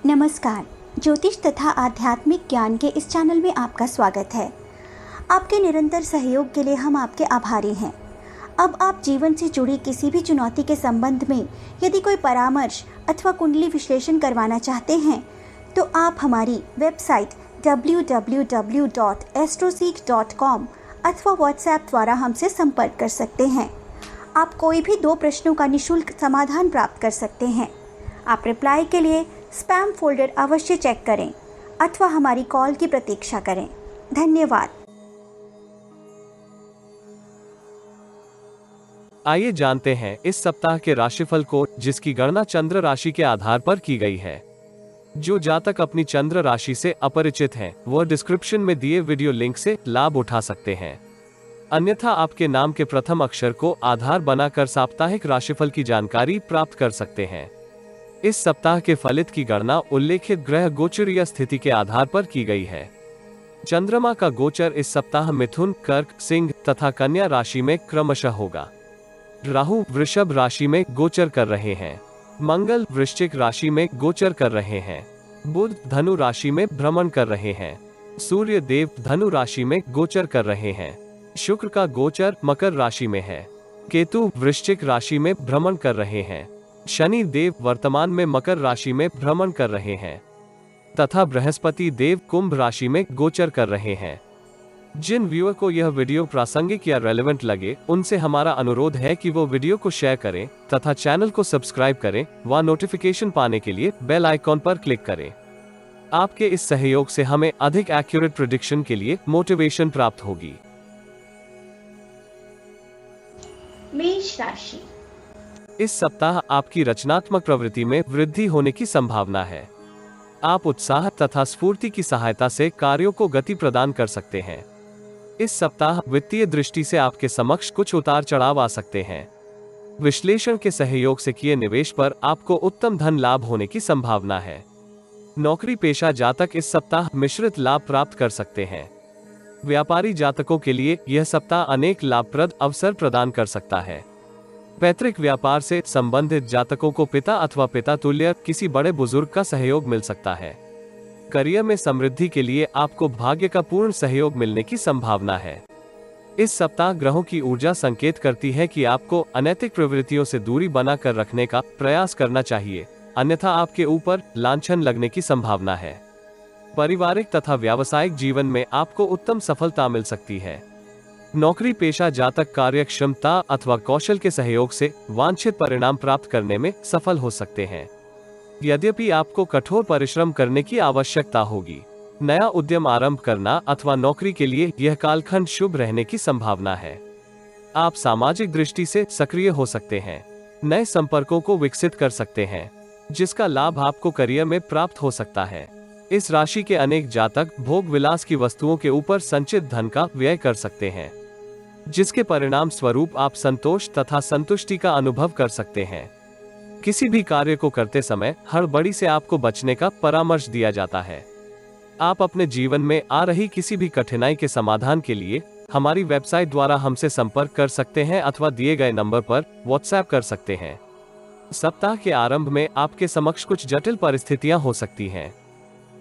नमस्कार। ज्योतिष तथा आध्यात्मिक ज्ञान के इस चैनल में आपका स्वागत है। आपके निरंतर सहयोग के लिए हम आपके आभारी हैं। अब आप जीवन से जुड़ी किसी भी चुनौती के संबंध में यदि कोई परामर्श अथवा कुंडली विश्लेषण करवाना चाहते हैं तो आप हमारी वेबसाइट www.astroseek.com अथवा व्हाट्सएप द्वारा हमसे संपर्क कर सकते हैं। आप कोई भी 2 प्रश्नों का निःशुल्क समाधान प्राप्त कर सकते हैं। आप रिप्लाई के लिए स्पैम फोल्डर अवश्य चेक करें अथवा हमारी कॉल की प्रतीक्षा करें। धन्यवाद। आइए जानते हैं इस सप्ताह के राशिफल को, जिसकी गणना चंद्र राशि के आधार पर की गई है। जो जातक अपनी चंद्र राशि से अपरिचित हैं, वह डिस्क्रिप्शन में दिए वीडियो लिंक से लाभ उठा सकते हैं। अन्यथा आपके नाम के प्रथम अक्षर को आधार बनाकर साप्ताहिक राशिफल की जानकारी प्राप्त कर सकते हैं। इस सप्ताह के फलित की गणना उल्लेखित ग्रह गोचर या स्थिति के आधार पर की गई है। चंद्रमा का गोचर इस सप्ताह मिथुन, कर्क, सिंह तथा कन्या राशि में क्रमशः होगा। राहु वृषभ राशि में गोचर कर रहे हैं। मंगल वृश्चिक राशि में गोचर कर रहे हैं। बुध धनु राशि में भ्रमण कर रहे हैं। सूर्य देव धनु राशि में गोचर कर रहे हैं। शुक्र का गोचर मकर राशि में है। केतु वृश्चिक राशि में भ्रमण कर रहे हैं। शनि देव वर्तमान में मकर राशि में भ्रमण कर रहे हैं तथा बृहस्पति देव कुंभ राशि में गोचर कर रहे हैं। जिन व्यूअर को यह वीडियो प्रासंगिक या रेलेवेंट लगे, उनसे हमारा अनुरोध है कि वो वीडियो को शेयर करें तथा चैनल को सब्सक्राइब करें व नोटिफिकेशन पाने के लिए बेल आइकॉन पर क्लिक करें। आपके इस सहयोग से हमें अधिक एक्यूरेट प्रेडिक्शन के लिए मोटिवेशन प्राप्त होगी। मेष राशि। इस सप्ताह आपकी रचनात्मक प्रवृत्ति में वृद्धि होने की संभावना है। आप उत्साह तथा स्फूर्ति की सहायता से कार्यों को गति प्रदान कर सकते हैं। इस सप्ताह वित्तीय दृष्टि से आपके समक्ष कुछ उतार चढ़ाव आ सकते हैं। विश्लेषण के सहयोग से किए निवेश पर आपको उत्तम धन लाभ होने की संभावना है। नौकरी पेशा जातक इस सप्ताह मिश्रित लाभ प्राप्त कर सकते हैं। व्यापारी जातकों के लिए यह सप्ताह अनेक लाभप्रद अवसर प्रदान कर सकता है। पैतृक व्यापार से संबंधित जातकों को पिता अथवा पिता तुल्य किसी बड़े बुजुर्ग का सहयोग मिल सकता है। करियर में समृद्धि के लिए आपको भाग्य का पूर्ण सहयोग मिलने की संभावना है। इस सप्ताह ग्रहों की ऊर्जा संकेत करती है कि आपको अनैतिक प्रवृत्तियों से दूरी बनाकर रखने का प्रयास करना चाहिए, अन्यथा आपके ऊपर लांछन लगने की संभावना है। पारिवारिक तथा व्यावसायिक जीवन में आपको उत्तम सफलता मिल सकती है। नौकरी पेशा जातक कार्यक्षमता अथवा कौशल के सहयोग से वांछित परिणाम प्राप्त करने में सफल हो सकते हैं। यद्यपि आपको कठोर परिश्रम करने की आवश्यकता होगी। नया उद्यम आरंभ करना अथवा नौकरी के लिए यह कालखंड शुभ रहने की संभावना है। आप सामाजिक दृष्टि से सक्रिय हो सकते हैं। नए संपर्कों को विकसित कर सकते हैं, जिसका लाभ आपको करियर में प्राप्त हो सकता है। इस राशि के अनेक जातक भोग विलास की वस्तुओं के ऊपर संचित धन का व्यय कर सकते हैं, जिसके परिणाम स्वरूप आप संतोष तथा संतुष्टि का अनुभव कर सकते हैं। किसी भी कार्य को करते समय हड़बड़ी से आपको बचने का परामर्श दिया जाता है। आप अपने जीवन में आ रही किसी भी कठिनाई के समाधान के लिए हमारी वेबसाइट द्वारा हमसे संपर्क कर सकते हैं अथवा दिए गए नंबर पर व्हाट्सएप कर सकते हैं। सप्ताह के आरंभ में आपके समक्ष कुछ जटिल परिस्थितियां हो सकती हैं।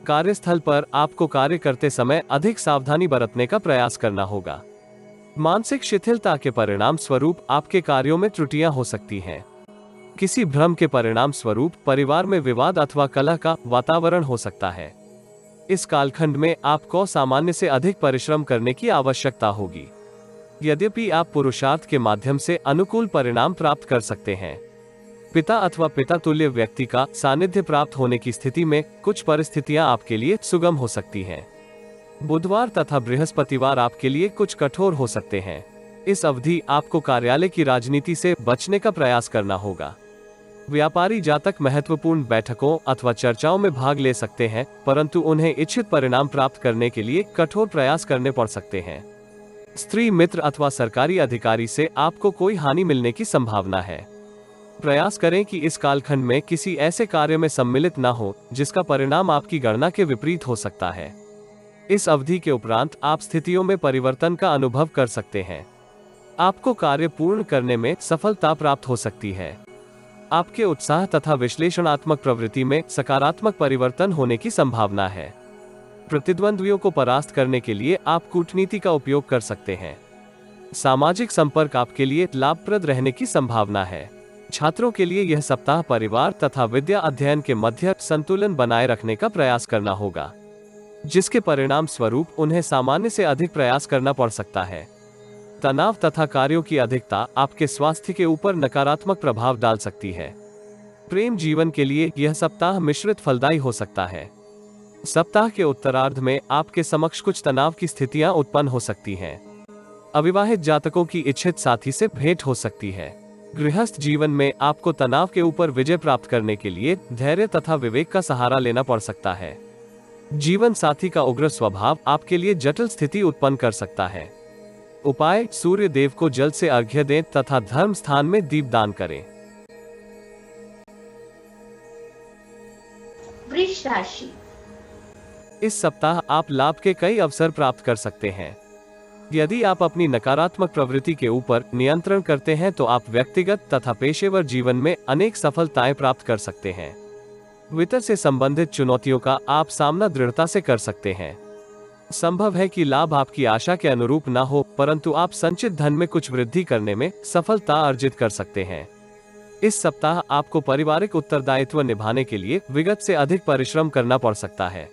कार्यस्थल पर आपको कार्य करते समय अधिक सावधानी बरतने का प्रयास करना होगा। मानसिक शिथिलता के परिणाम स्वरूप आपके कार्यों में त्रुटियां हो सकती हैं। किसी भ्रम के परिणाम स्वरूप परिवार में विवाद अथवा कलह का वातावरण हो सकता है। इस कालखंड में आपको सामान्य से अधिक परिश्रम करने की आवश्यकता होगी। यद्यपि आप पुरुषार्थ के माध्यम से अनुकूल परिणाम प्राप्त कर सकते हैं। पिता अथवा पिता तुल्य व्यक्ति का सानिध्य प्राप्त होने की स्थिति में कुछ परिस्थितियां आपके लिए सुगम हो सकती हैं। बुधवार तथा बृहस्पतिवार आपके लिए कुछ कठोर हो सकते हैं। इस अवधि आपको कार्यालय की राजनीति से बचने का प्रयास करना होगा। व्यापारी जातक महत्वपूर्ण बैठकों अथवा चर्चाओं में भाग ले सकते हैं, परंतु उन्हें इच्छित परिणाम प्राप्त करने के लिए कठोर प्रयास करने पड़ सकते हैं। स्त्री मित्र अथवा सरकारी अधिकारी से आपको कोई हानि मिलने की संभावना है। प्रयास करें कि इस कालखंड में किसी ऐसे कार्य में सम्मिलित न हो जिसका परिणाम आपकी गणना के विपरीत हो सकता है। इस अवधि के उपरांत आप स्थितियों में परिवर्तन का अनुभव कर सकते हैं। आपको कार्य पूर्ण करने में सफलता प्राप्त हो सकती है। आपके उत्साह तथा विश्लेषणात्मक प्रवृत्ति में सकारात्मक परिवर्तन होने की संभावना है। प्रतिद्वंद्वियों को परास्त करने के लिए आप कूटनीति का उपयोग कर सकते हैं। सामाजिक संपर्क आपके लिए लाभप्रद रहने की संभावना है। छात्रों के लिए यह सप्ताह परिवार तथा विद्या अध्ययन के मध्य संतुलन बनाए रखने का प्रयास करना होगा, जिसके परिणाम स्वरूप उन्हें सामान्य से अधिक प्रयास करना पड़ सकता है। तनाव तथा कार्यों की अधिकता आपके स्वास्थ्य के ऊपर नकारात्मक प्रभाव डाल सकती है। प्रेम जीवन के लिए यह सप्ताह मिश्रित फलदायी हो सकता है। सप्ताह के उत्तरार्ध में आपके समक्ष कुछ तनाव की स्थितियां उत्पन्न हो सकती हैं। अविवाहित जातकों की इच्छित साथी से भेंट हो सकती है। गृहस्थ जीवन में आपको तनाव के ऊपर विजय प्राप्त करने के लिए धैर्य तथा विवेक का सहारा लेना पड़ सकता है। जीवन साथी का उग्र स्वभाव आपके लिए जटिल स्थिति उत्पन्न कर सकता है। उपाय: सूर्य देव को जल से अर्घ्य दें तथा धर्म स्थान में दीपदान करें। वृष राशि। इस सप्ताह आप लाभ के कई अवसर प्राप्त कर सकते हैं। यदि आप अपनी नकारात्मक प्रवृत्ति के ऊपर नियंत्रण करते हैं तो आप व्यक्तिगत तथा पेशेवर जीवन में अनेक सफलताएं प्राप्त कर सकते हैं। वित्त से संबंधित चुनौतियों का आप सामना दृढ़ता से कर सकते हैं। संभव है कि लाभ आपकी आशा के अनुरूप न हो, परंतु आप संचित धन में कुछ वृद्धि करने में सफलता अर्जित कर सकते हैं। इस सप्ताह आपको पारिवारिक उत्तरदायित्व निभाने के लिए विगत से अधिक परिश्रम करना पड़ सकता है।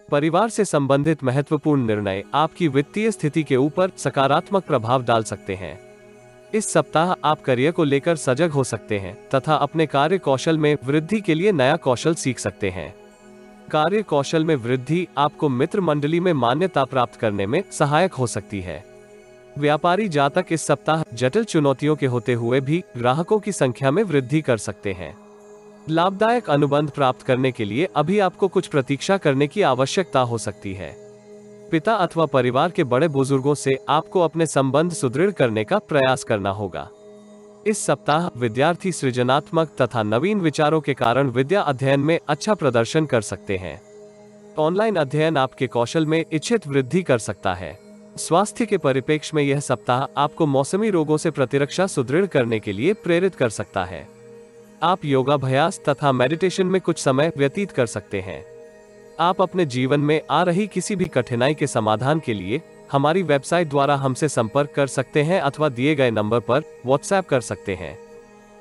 परिवार से संबंधित महत्वपूर्ण निर्णय आपकी वित्तीय स्थिति के ऊपर सकारात्मक प्रभाव डाल सकते हैं। इस सप्ताह आप करियर को लेकर सजग हो सकते हैं तथा अपने कार्य कौशल में वृद्धि के लिए नया कौशल सीख सकते हैं। कार्य कौशल में वृद्धि आपको मित्र मंडली में मान्यता प्राप्त करने में सहायक हो सकती है। व्यापारी जातक इस सप्ताह जटिल चुनौतियों के होते हुए भी ग्राहकों की संख्या में वृद्धि कर सकते हैं। लाभदायक अनुबंध प्राप्त करने के लिए अभी आपको कुछ प्रतीक्षा करने की आवश्यकता हो सकती है। पिता अथवा परिवार के बड़े बुजुर्गों से आपको अपने संबंध सुदृढ़ करने का प्रयास करना होगा। इस सप्ताह विद्यार्थी सृजनात्मक तथा नवीन विचारों के कारण विद्या अध्ययन में अच्छा प्रदर्शन कर सकते हैं। ऑनलाइन अध्ययन आपके कौशल में इच्छित वृद्धि कर सकता है। स्वास्थ्य के परिप्रेक्ष्य में यह सप्ताह आपको मौसमी रोगों से प्रतिरक्षा सुदृढ़ करने के लिए प्रेरित कर सकता है। आप योगाभ्यास तथा मेडिटेशन में कुछ समय व्यतीत कर सकते हैं। आप अपने जीवन में आ रही किसी भी कठिनाई के समाधान के लिए हमारी वेबसाइट द्वारा हमसे संपर्क कर सकते हैं अथवा दिए गए नंबर पर व्हाट्सएप कर सकते हैं।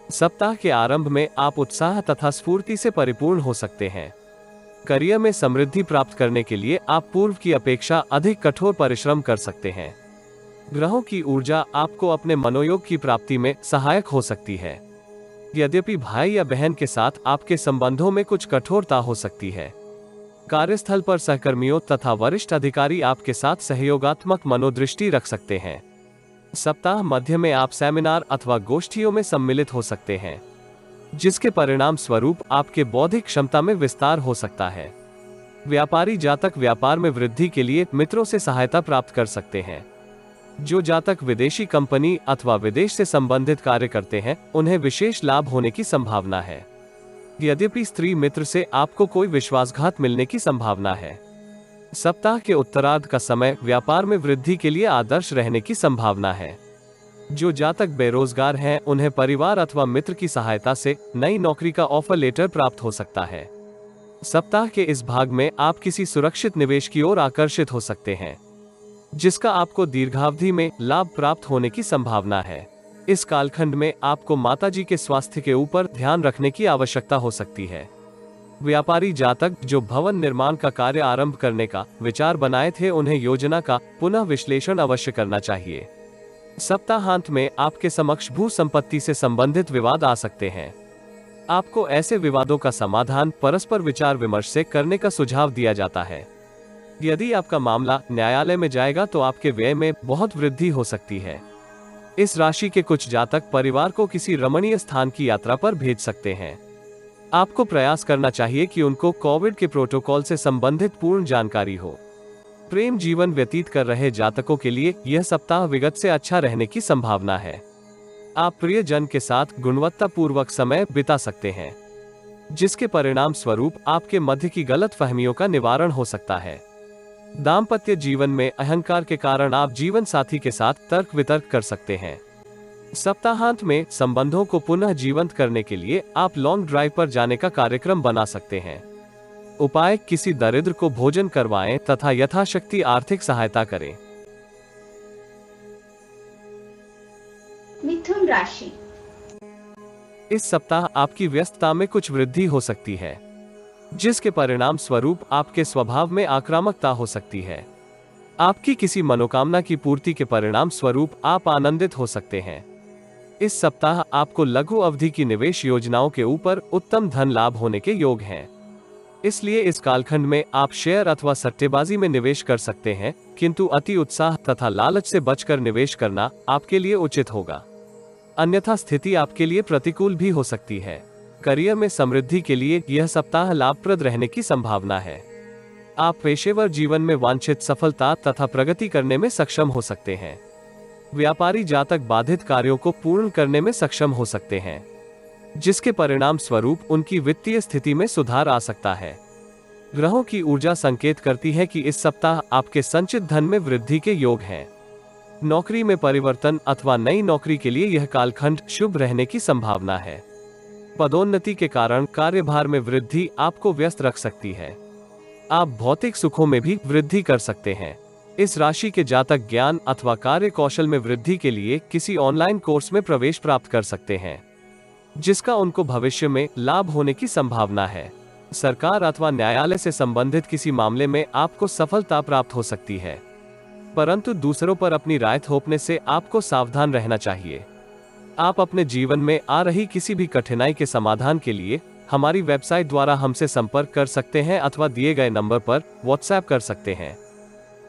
सप्ताह के आरंभ में आप उत्साह तथा स्फूर्ति से परिपूर्ण हो सकते हैं। करियर में समृद्धि प्राप्त करने के लिए आप पूर्व की अपेक्षा अधिक कठोर परिश्रम कर सकते हैं। ग्रहों की ऊर्जा आपको अपने मनोयोग की प्राप्ति में सहायक हो सकती है। यद्यपि भाई या बहन के साथ आपके संबंधों में कुछ कठोरता हो सकती है। कार्यस्थल पर सहकर्मियों तथा वरिष्ठ अधिकारी आपके साथ सहयोगात्मक मनोदृष्टि रख सकते हैं। सप्ताह मध्य में आप सेमिनार अथवा गोष्ठियों में सम्मिलित हो सकते हैं, जिसके परिणाम स्वरूप आपके बौद्धिक क्षमता में विस्तार हो सकता है। व्यापारी जातक व्यापार में वृद्धि के लिए मित्रों से सहायता प्राप्त कर सकते हैं। जो जातक विदेशी कंपनी अथवा विदेश से संबंधित कार्य करते हैं, उन्हें विशेष लाभ होने की संभावना है। यद्यपि स्त्री मित्र से आपको कोई विश्वासघात मिलने की संभावना है। सप्ताह के उत्तरार्ध का समय व्यापार में वृद्धि के लिए आदर्श रहने की संभावना है। जो जातक बेरोजगार हैं, उन्हें परिवार अथवा मित्र की सहायता से नई नौकरी का ऑफर लेटर प्राप्त हो सकता है। सप्ताह के इस भाग में आप किसी सुरक्षित निवेश की ओर आकर्षित हो सकते हैं, जिसका आपको दीर्घावधि में लाभ प्राप्त होने की संभावना है। इस कालखंड में आपको माताजी के स्वास्थ्य के ऊपर ध्यान रखने की आवश्यकता हो सकती है। व्यापारी जातक जो भवन निर्माण का कार्य आरंभ करने का विचार बनाए थे, उन्हें योजना का पुनः विश्लेषण अवश्य करना चाहिए। सप्ताहांत में आपके समक्ष भू संपत्ति से संबंधित विवाद आ सकते हैं। आपको ऐसे विवादों का समाधान परस्पर विचार विमर्श से करने का सुझाव दिया जाता है। यदि आपका मामला न्यायालय में जाएगा तो आपके व्यय में बहुत वृद्धि हो सकती है। इस राशि के कुछ जातक परिवार को किसी रमणीय स्थान की यात्रा पर भेज सकते हैं। आपको प्रयास करना चाहिए कि उनको कोविड के प्रोटोकॉल से संबंधित पूर्ण जानकारी हो। प्रेम जीवन व्यतीत कर रहे जातकों के लिए यह सप्ताह विगत से अच्छा रहने की संभावना है। आप प्रियजन के साथ गुणवत्तापूर्वक समय बिता सकते हैं, जिसके परिणाम स्वरूप आपके मध्य की गलत फहमियों का निवारण हो सकता है। दाम्पत्य जीवन में अहंकार के कारण आप जीवन साथी के साथ तर्क वितर्क कर सकते हैं। सप्ताहांत में संबंधों को पुनः जीवंत करने के लिए आप लॉन्ग ड्राइव पर जाने का कार्यक्रम बना सकते हैं। उपाय, किसी दरिद्र को भोजन करवाएं तथा यथाशक्ति आर्थिक सहायता करें। मिथुन राशि। इस सप्ताह आपकी व्यस्तता में कुछ वृद्धि हो सकती है, जिसके परिणाम स्वरूप आपके स्वभाव में आक्रामकता हो सकती है। आपकी किसी मनोकामना की पूर्ति के परिणाम स्वरूप आप आनंदित हो सकते हैं। इस सप्ताह आपको लघु अवधि की निवेश योजनाओं के ऊपर उत्तम धन लाभ होने के योग हैं। इसलिए इस कालखंड में आप शेयर अथवा सट्टेबाजी में निवेश कर सकते हैं, किंतु अति उत्साह तथा लालच से बचकर निवेश करना आपके लिए उचित होगा, अन्यथा स्थिति आपके लिए प्रतिकूल भी हो सकती है। करियर में समृद्धि के लिए यह सप्ताह लाभप्रद रहने की संभावना है। आप पेशेवर जीवन में वांछित सफलता तथा प्रगति करने में सक्षम हो सकते हैं। व्यापारी जातक बाधित कार्यों को पूर्ण करने में सक्षम हो सकते हैं, जिसके परिणाम स्वरूप उनकी वित्तीय स्थिति में सुधार आ सकता है। ग्रहों की ऊर्जा संकेत करती है कि इस सप्ताह आपके संचित धन में वृद्धि के योग हैं। नौकरी में परिवर्तन अथवा नई नौकरी के लिए यह कालखंड शुभ रहने की संभावना है। पदोन्नति के कारण कार्यभार में वृद्धि आपको व्यस्त रख सकती है। आप भौतिक सुखों में भी वृद्धि कर सकते हैं। इस राशि के जातक ज्ञान अथवा कार्य कौशल में वृद्धि के लिए किसी ऑनलाइन कोर्स में प्रवेश प्राप्त कर सकते हैं, जिसका उनको भविष्य में लाभ होने की संभावना है। सरकार अथवा न्यायालय से संबंधित किसी मामले में आपको सफलता प्राप्त हो सकती है, परंतु दूसरों पर अपनी राय थोपने से आपको सावधान रहना चाहिए। आप अपने जीवन में आ रही किसी भी कठिनाई के समाधान के लिए हमारी वेबसाइट द्वारा हमसे संपर्क कर सकते हैं अथवा दिए गए नंबर पर व्हाट्सएप कर सकते हैं।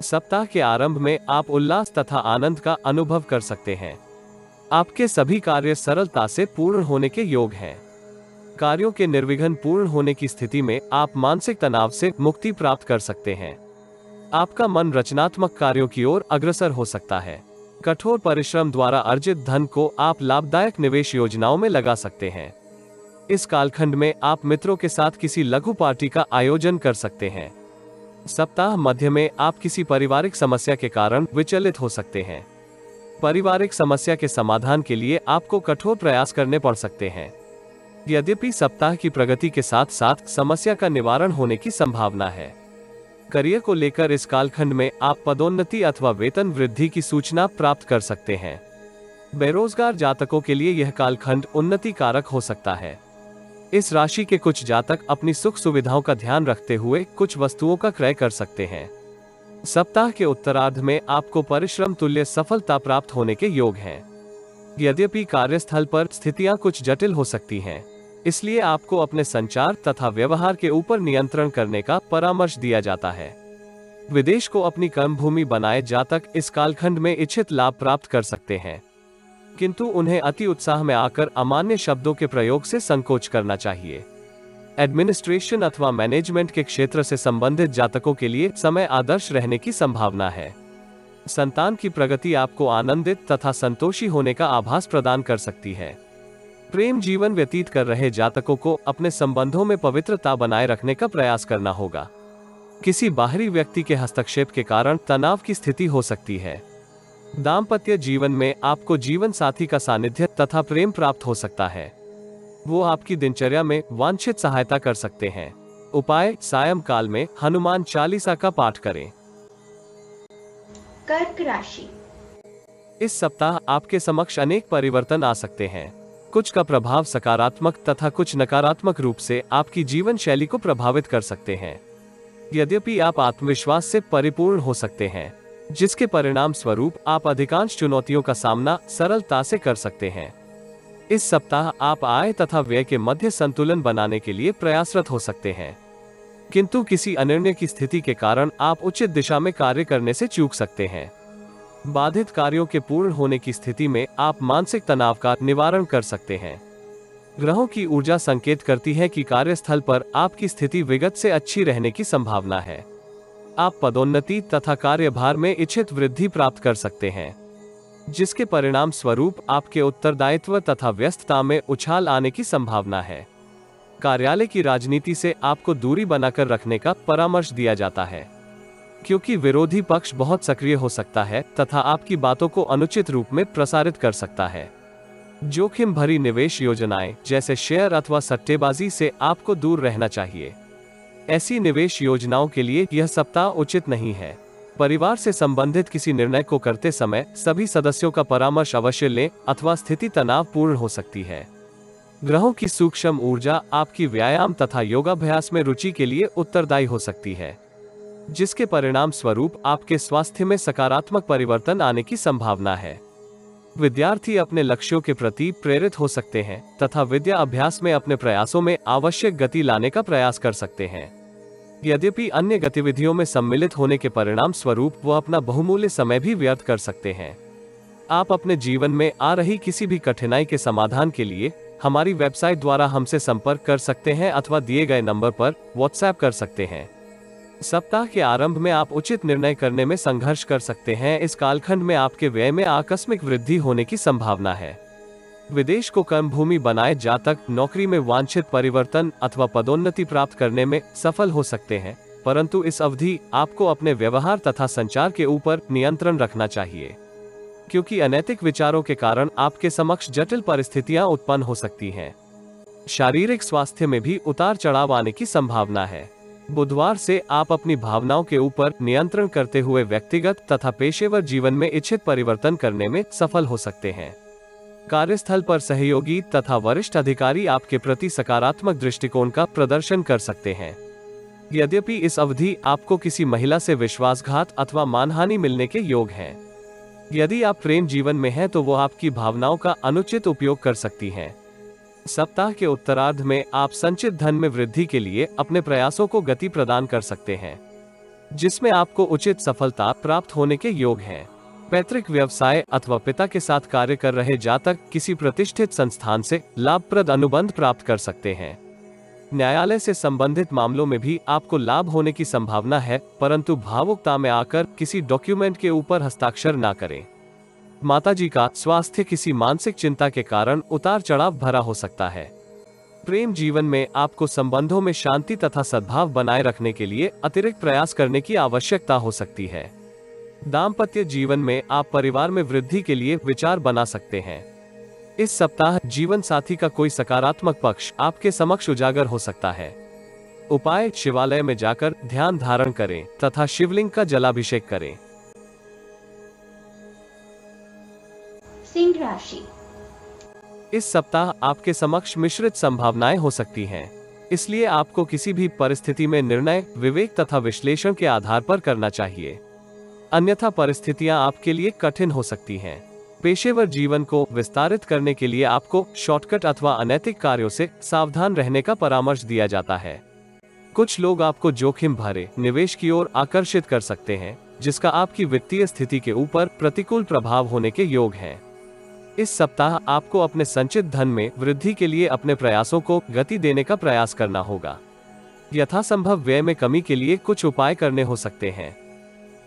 सप्ताह के आरंभ में आप उल्लास तथा आनंद का अनुभव कर सकते हैं। आपके सभी कार्य सरलता से पूर्ण होने के योग हैं। कार्यों के निर्विघ्न पूर्ण होने की स्थिति में आप मानसिक तनाव से मुक्ति प्राप्त कर सकते हैं। आपका मन रचनात्मक कार्यों की ओर अग्रसर हो सकता है। कठोर परिश्रम द्वारा अर्जित धन को आप लाभदायक निवेश योजनाओं में लगा सकते हैं। इस कालखंड में आप मित्रों के साथ किसी लघु पार्टी का आयोजन कर सकते हैं। सप्ताह मध्य में आप किसी पारिवारिक समस्या के कारण विचलित हो सकते हैं। पारिवारिक समस्या के समाधान के लिए आपको कठोर प्रयास करने पड़ सकते हैं। यद्यपि सप्ताह की प्रगति के साथ साथ समस्या का निवारण होने की संभावना है। करियर को लेकर इस कालखंड में आप पदोन्नति अथवा वेतन वृद्धि की सूचना प्राप्त कर सकते हैं। बेरोजगार जातकों के लिए यह कालखंड उन्नति कारक हो सकता है। इस राशि के कुछ जातक अपनी सुख सुविधाओं का ध्यान रखते हुए कुछ वस्तुओं का क्रय कर सकते हैं। सप्ताह के उत्तरार्ध में आपको परिश्रम तुल्य सफलता प्राप्त होने के योग हैं। यद्यपि कार्यस्थल पर स्थितियां कुछ जटिल हो सकती हैं, इसलिए आपको अपने संचार तथा व्यवहार के ऊपर नियंत्रण करने का परामर्श दिया जाता है। विदेश को अपनी कर्मभूमि बनाए जातक इस कालखंड में इच्छित लाभ प्राप्त कर सकते हैं, किंतु उन्हें अति उत्साह में आकर अमान्य शब्दों के प्रयोग से संकोच करना चाहिए। एडमिनिस्ट्रेशन अथवा मैनेजमेंट के क्षेत्र से संबंधित जातकों के लिए समय आदर्श रहने की संभावना है। संतान की प्रगति आपको आनंदित तथा संतोषी होने का आभास प्रदान कर सकती है। प्रेम जीवन व्यतीत कर रहे जातकों को अपने संबंधों में पवित्रता बनाए रखने का प्रयास करना होगा। किसी बाहरी व्यक्ति के हस्तक्षेप के कारण तनाव की स्थिति हो सकती है। दाम्पत्य जीवन में आपको जीवन साथी का सानिध्य तथा प्रेम प्राप्त हो सकता है। वो आपकी दिनचर्या में वांछित सहायता कर सकते हैं। उपाय, सायंकाल में हनुमान चालीसा का पाठ करें। कर्क राशि। इस सप्ताह आपके समक्ष अनेक परिवर्तन आ सकते हैं। कुछ का प्रभाव सकारात्मक तथा कुछ नकारात्मक रूप से आपकी जीवन शैली को प्रभावित कर सकते हैं। यद्यपि आप आत्मविश्वास से परिपूर्ण हो सकते हैं, जिसके परिणाम स्वरूप आप अधिकांश चुनौतियों का सामना सरलता से कर सकते हैं। इस सप्ताह आप आय तथा व्यय के मध्य संतुलन बनाने के लिए प्रयासरत हो सकते हैं, किंतु किसी अनिर्णय की स्थिति के कारण आप उचित दिशा में कार्य करने से चूक सकते हैं। बाधित कार्यों के पूर्ण होने की स्थिति में आप मानसिक तनाव का निवारण कर सकते हैं। ग्रहों की ऊर्जा संकेत करती है कि कार्यस्थल पर आपकी स्थिति विगत से अच्छी रहने की संभावना है। आप पदोन्नति तथा कार्यभार में इच्छित वृद्धि प्राप्त कर सकते हैं, जिसके परिणाम स्वरूप आपके उत्तरदायित्व तथा व्यस्तता में उछाल आने की संभावना है। कार्यालय की राजनीति से आपको दूरी बनाकर रखने का परामर्श दिया जाता है, क्योंकि विरोधी पक्ष बहुत सक्रिय हो सकता है तथा आपकी बातों को अनुचित रूप में प्रसारित कर सकता है। जोखिम भरी निवेश योजनाएं जैसे शेयर अथवा सट्टेबाजी से आपको दूर रहना चाहिए। ऐसी निवेश योजनाओं के लिए यह सप्ताह उचित नहीं है। परिवार से संबंधित किसी निर्णय को करते समय सभी सदस्यों का परामर्श अवश्य लें अथवा स्थिति तनावपूर्ण हो सकती है। ग्रहों की सूक्ष्म ऊर्जा आपकी व्यायाम तथा योगाभ्यास में रुचि के लिए उत्तरदायी हो सकती है, जिसके परिणाम स्वरूप आपके स्वास्थ्य में सकारात्मक परिवर्तन आने की संभावना है। विद्यार्थी अपने लक्ष्यों के प्रति प्रेरित हो सकते हैं तथा विद्या अभ्यास में अपने प्रयासों में आवश्यक गति लाने का प्रयास कर सकते हैं। यद्यपि अन्य गतिविधियों में सम्मिलित होने के परिणाम स्वरूप वो अपना बहुमूल्य समय भी व्यर्थ कर सकते हैं। आप अपने जीवन में आ रही किसी भी कठिनाई के समाधान के लिए हमारी वेबसाइट द्वारा हमसे संपर्क कर सकते हैं अथवा दिए गए नंबर पर व्हाट्सएप कर सकते हैं। सप्ताह के आरंभ में आप उचित निर्णय करने में संघर्ष कर सकते हैं। इस कालखंड में आपके व्यय में आकस्मिक वृद्धि होने की संभावना है। विदेश को कर्मभूमि बनाए जातक नौकरी में वांछित परिवर्तन अथवा पदोन्नति प्राप्त करने में सफल हो सकते हैं, परंतु इस अवधि आपको अपने व्यवहार तथा संचार के ऊपर नियंत्रण रखना चाहिए, क्योंकि अनैतिक विचारों के कारण आपके समक्ष जटिल परिस्थितियां उत्पन्न हो सकती हैं। शारीरिक स्वास्थ्य में भी उतार चढ़ाव आने की संभावना है। बुधवार से आप अपनी भावनाओं के ऊपर नियंत्रण करते हुए व्यक्तिगत तथा पेशेवर जीवन में इच्छित परिवर्तन करने में सफल हो सकते हैं। कार्यस्थल पर सहयोगी तथा वरिष्ठ अधिकारी आपके प्रति सकारात्मक दृष्टिकोण का प्रदर्शन कर सकते हैं। यद्यपि इस अवधि आपको किसी महिला से विश्वासघात अथवा मानहानि मिलने के योग हैं। यदि आप प्रेम जीवन में हैं तो वो आपकी भावनाओं का अनुचित उपयोग कर सकती हैं। सप्ताह के उत्तरार्ध में आप संचित धन में वृद्धि के लिए अपने प्रयासों को गति प्रदान कर सकते हैं, जिसमें आपको उचित सफलता प्राप्त होने के योग हैं। पैतृक व्यवसाय अथवा पिता के साथ कार्य कर रहे जातक किसी प्रतिष्ठित संस्थान से लाभप्रद अनुबंध प्राप्त कर सकते हैं। न्यायालय से संबंधित मामलों में भी आपको लाभ होने की संभावना है, परंतु भावुकता में आकर किसी डॉक्यूमेंट के ऊपर हस्ताक्षर ना करें। माताजी का स्वास्थ्य किसी मानसिक चिंता के कारण उतार चढ़ाव भरा हो सकता है। प्रेम जीवन में आपको संबंधों में शांति तथा सद्भाव बनाए रखने के लिए अतिरिक्त प्रयास करने की आवश्यकता हो सकती है। दाम्पत्य जीवन में आप परिवार में वृद्धि के लिए विचार बना सकते हैं। इस सप्ताह जीवन साथी का कोई सकारात्मक पक्ष आपके समक्ष उजागर हो सकता है। उपाय: शिवालय में जाकर ध्यान धारण करें तथा शिवलिंग का जलाभिषेक करें। सिंह राशि। इस सप्ताह आपके समक्ष मिश्रित संभावनाएं हो सकती हैं, इसलिए आपको किसी भी परिस्थिति में निर्णय विवेक तथा विश्लेषण के आधार पर करना चाहिए, अन्यथा परिस्थितियां आपके लिए कठिन हो सकती हैं। पेशेवर जीवन को विस्तारित करने के लिए आपको शॉर्टकट अथवा अनैतिक कार्यों से सावधान रहने का परामर्श दिया जाता है। कुछ लोग आपको जोखिम भरे निवेश की ओर आकर्षित कर सकते हैं, जिसका आपकी वित्तीय स्थिति के ऊपर प्रतिकूल प्रभाव होने के योग हैं। इस सप्ताह आपको अपने संचित धन में वृद्धि के लिए अपने प्रयासों को गति देने का प्रयास करना होगा। यथासंभव व्यय में कमी के लिए कुछ उपाय करने हो सकते हैं।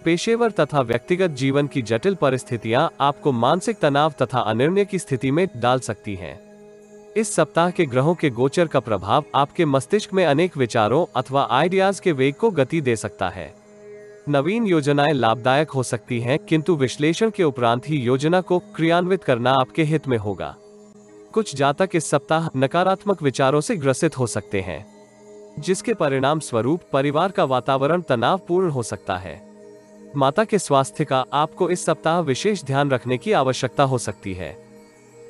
पेशेवर तथा व्यक्तिगत जीवन की जटिल परिस्थितियां आपको मानसिक तनाव तथा अनिर्णय की स्थिति में डाल सकती हैं। इस सप्ताह के ग्रहों के गोचर का प्रभाव आपके मस्तिष्क में अनेक विचारों अथवा आइडियाज के वेग को गति दे सकता है। नवीन योजनाएं लाभदायक हो सकती हैं, किंतु विश्लेषण के उपरांत ही योजना को क्रियान्वित करना आपके हित में होगा। कुछ जातक इस सप्ताह नकारात्मक विचारों से ग्रसित हो सकते हैं, जिसके परिणाम स्वरूप परिवार का वातावरण तनावपूर्ण हो सकता है। माता के स्वास्थ्य का आपको इस सप्ताह विशेष ध्यान रखने की आवश्यकता हो सकती है।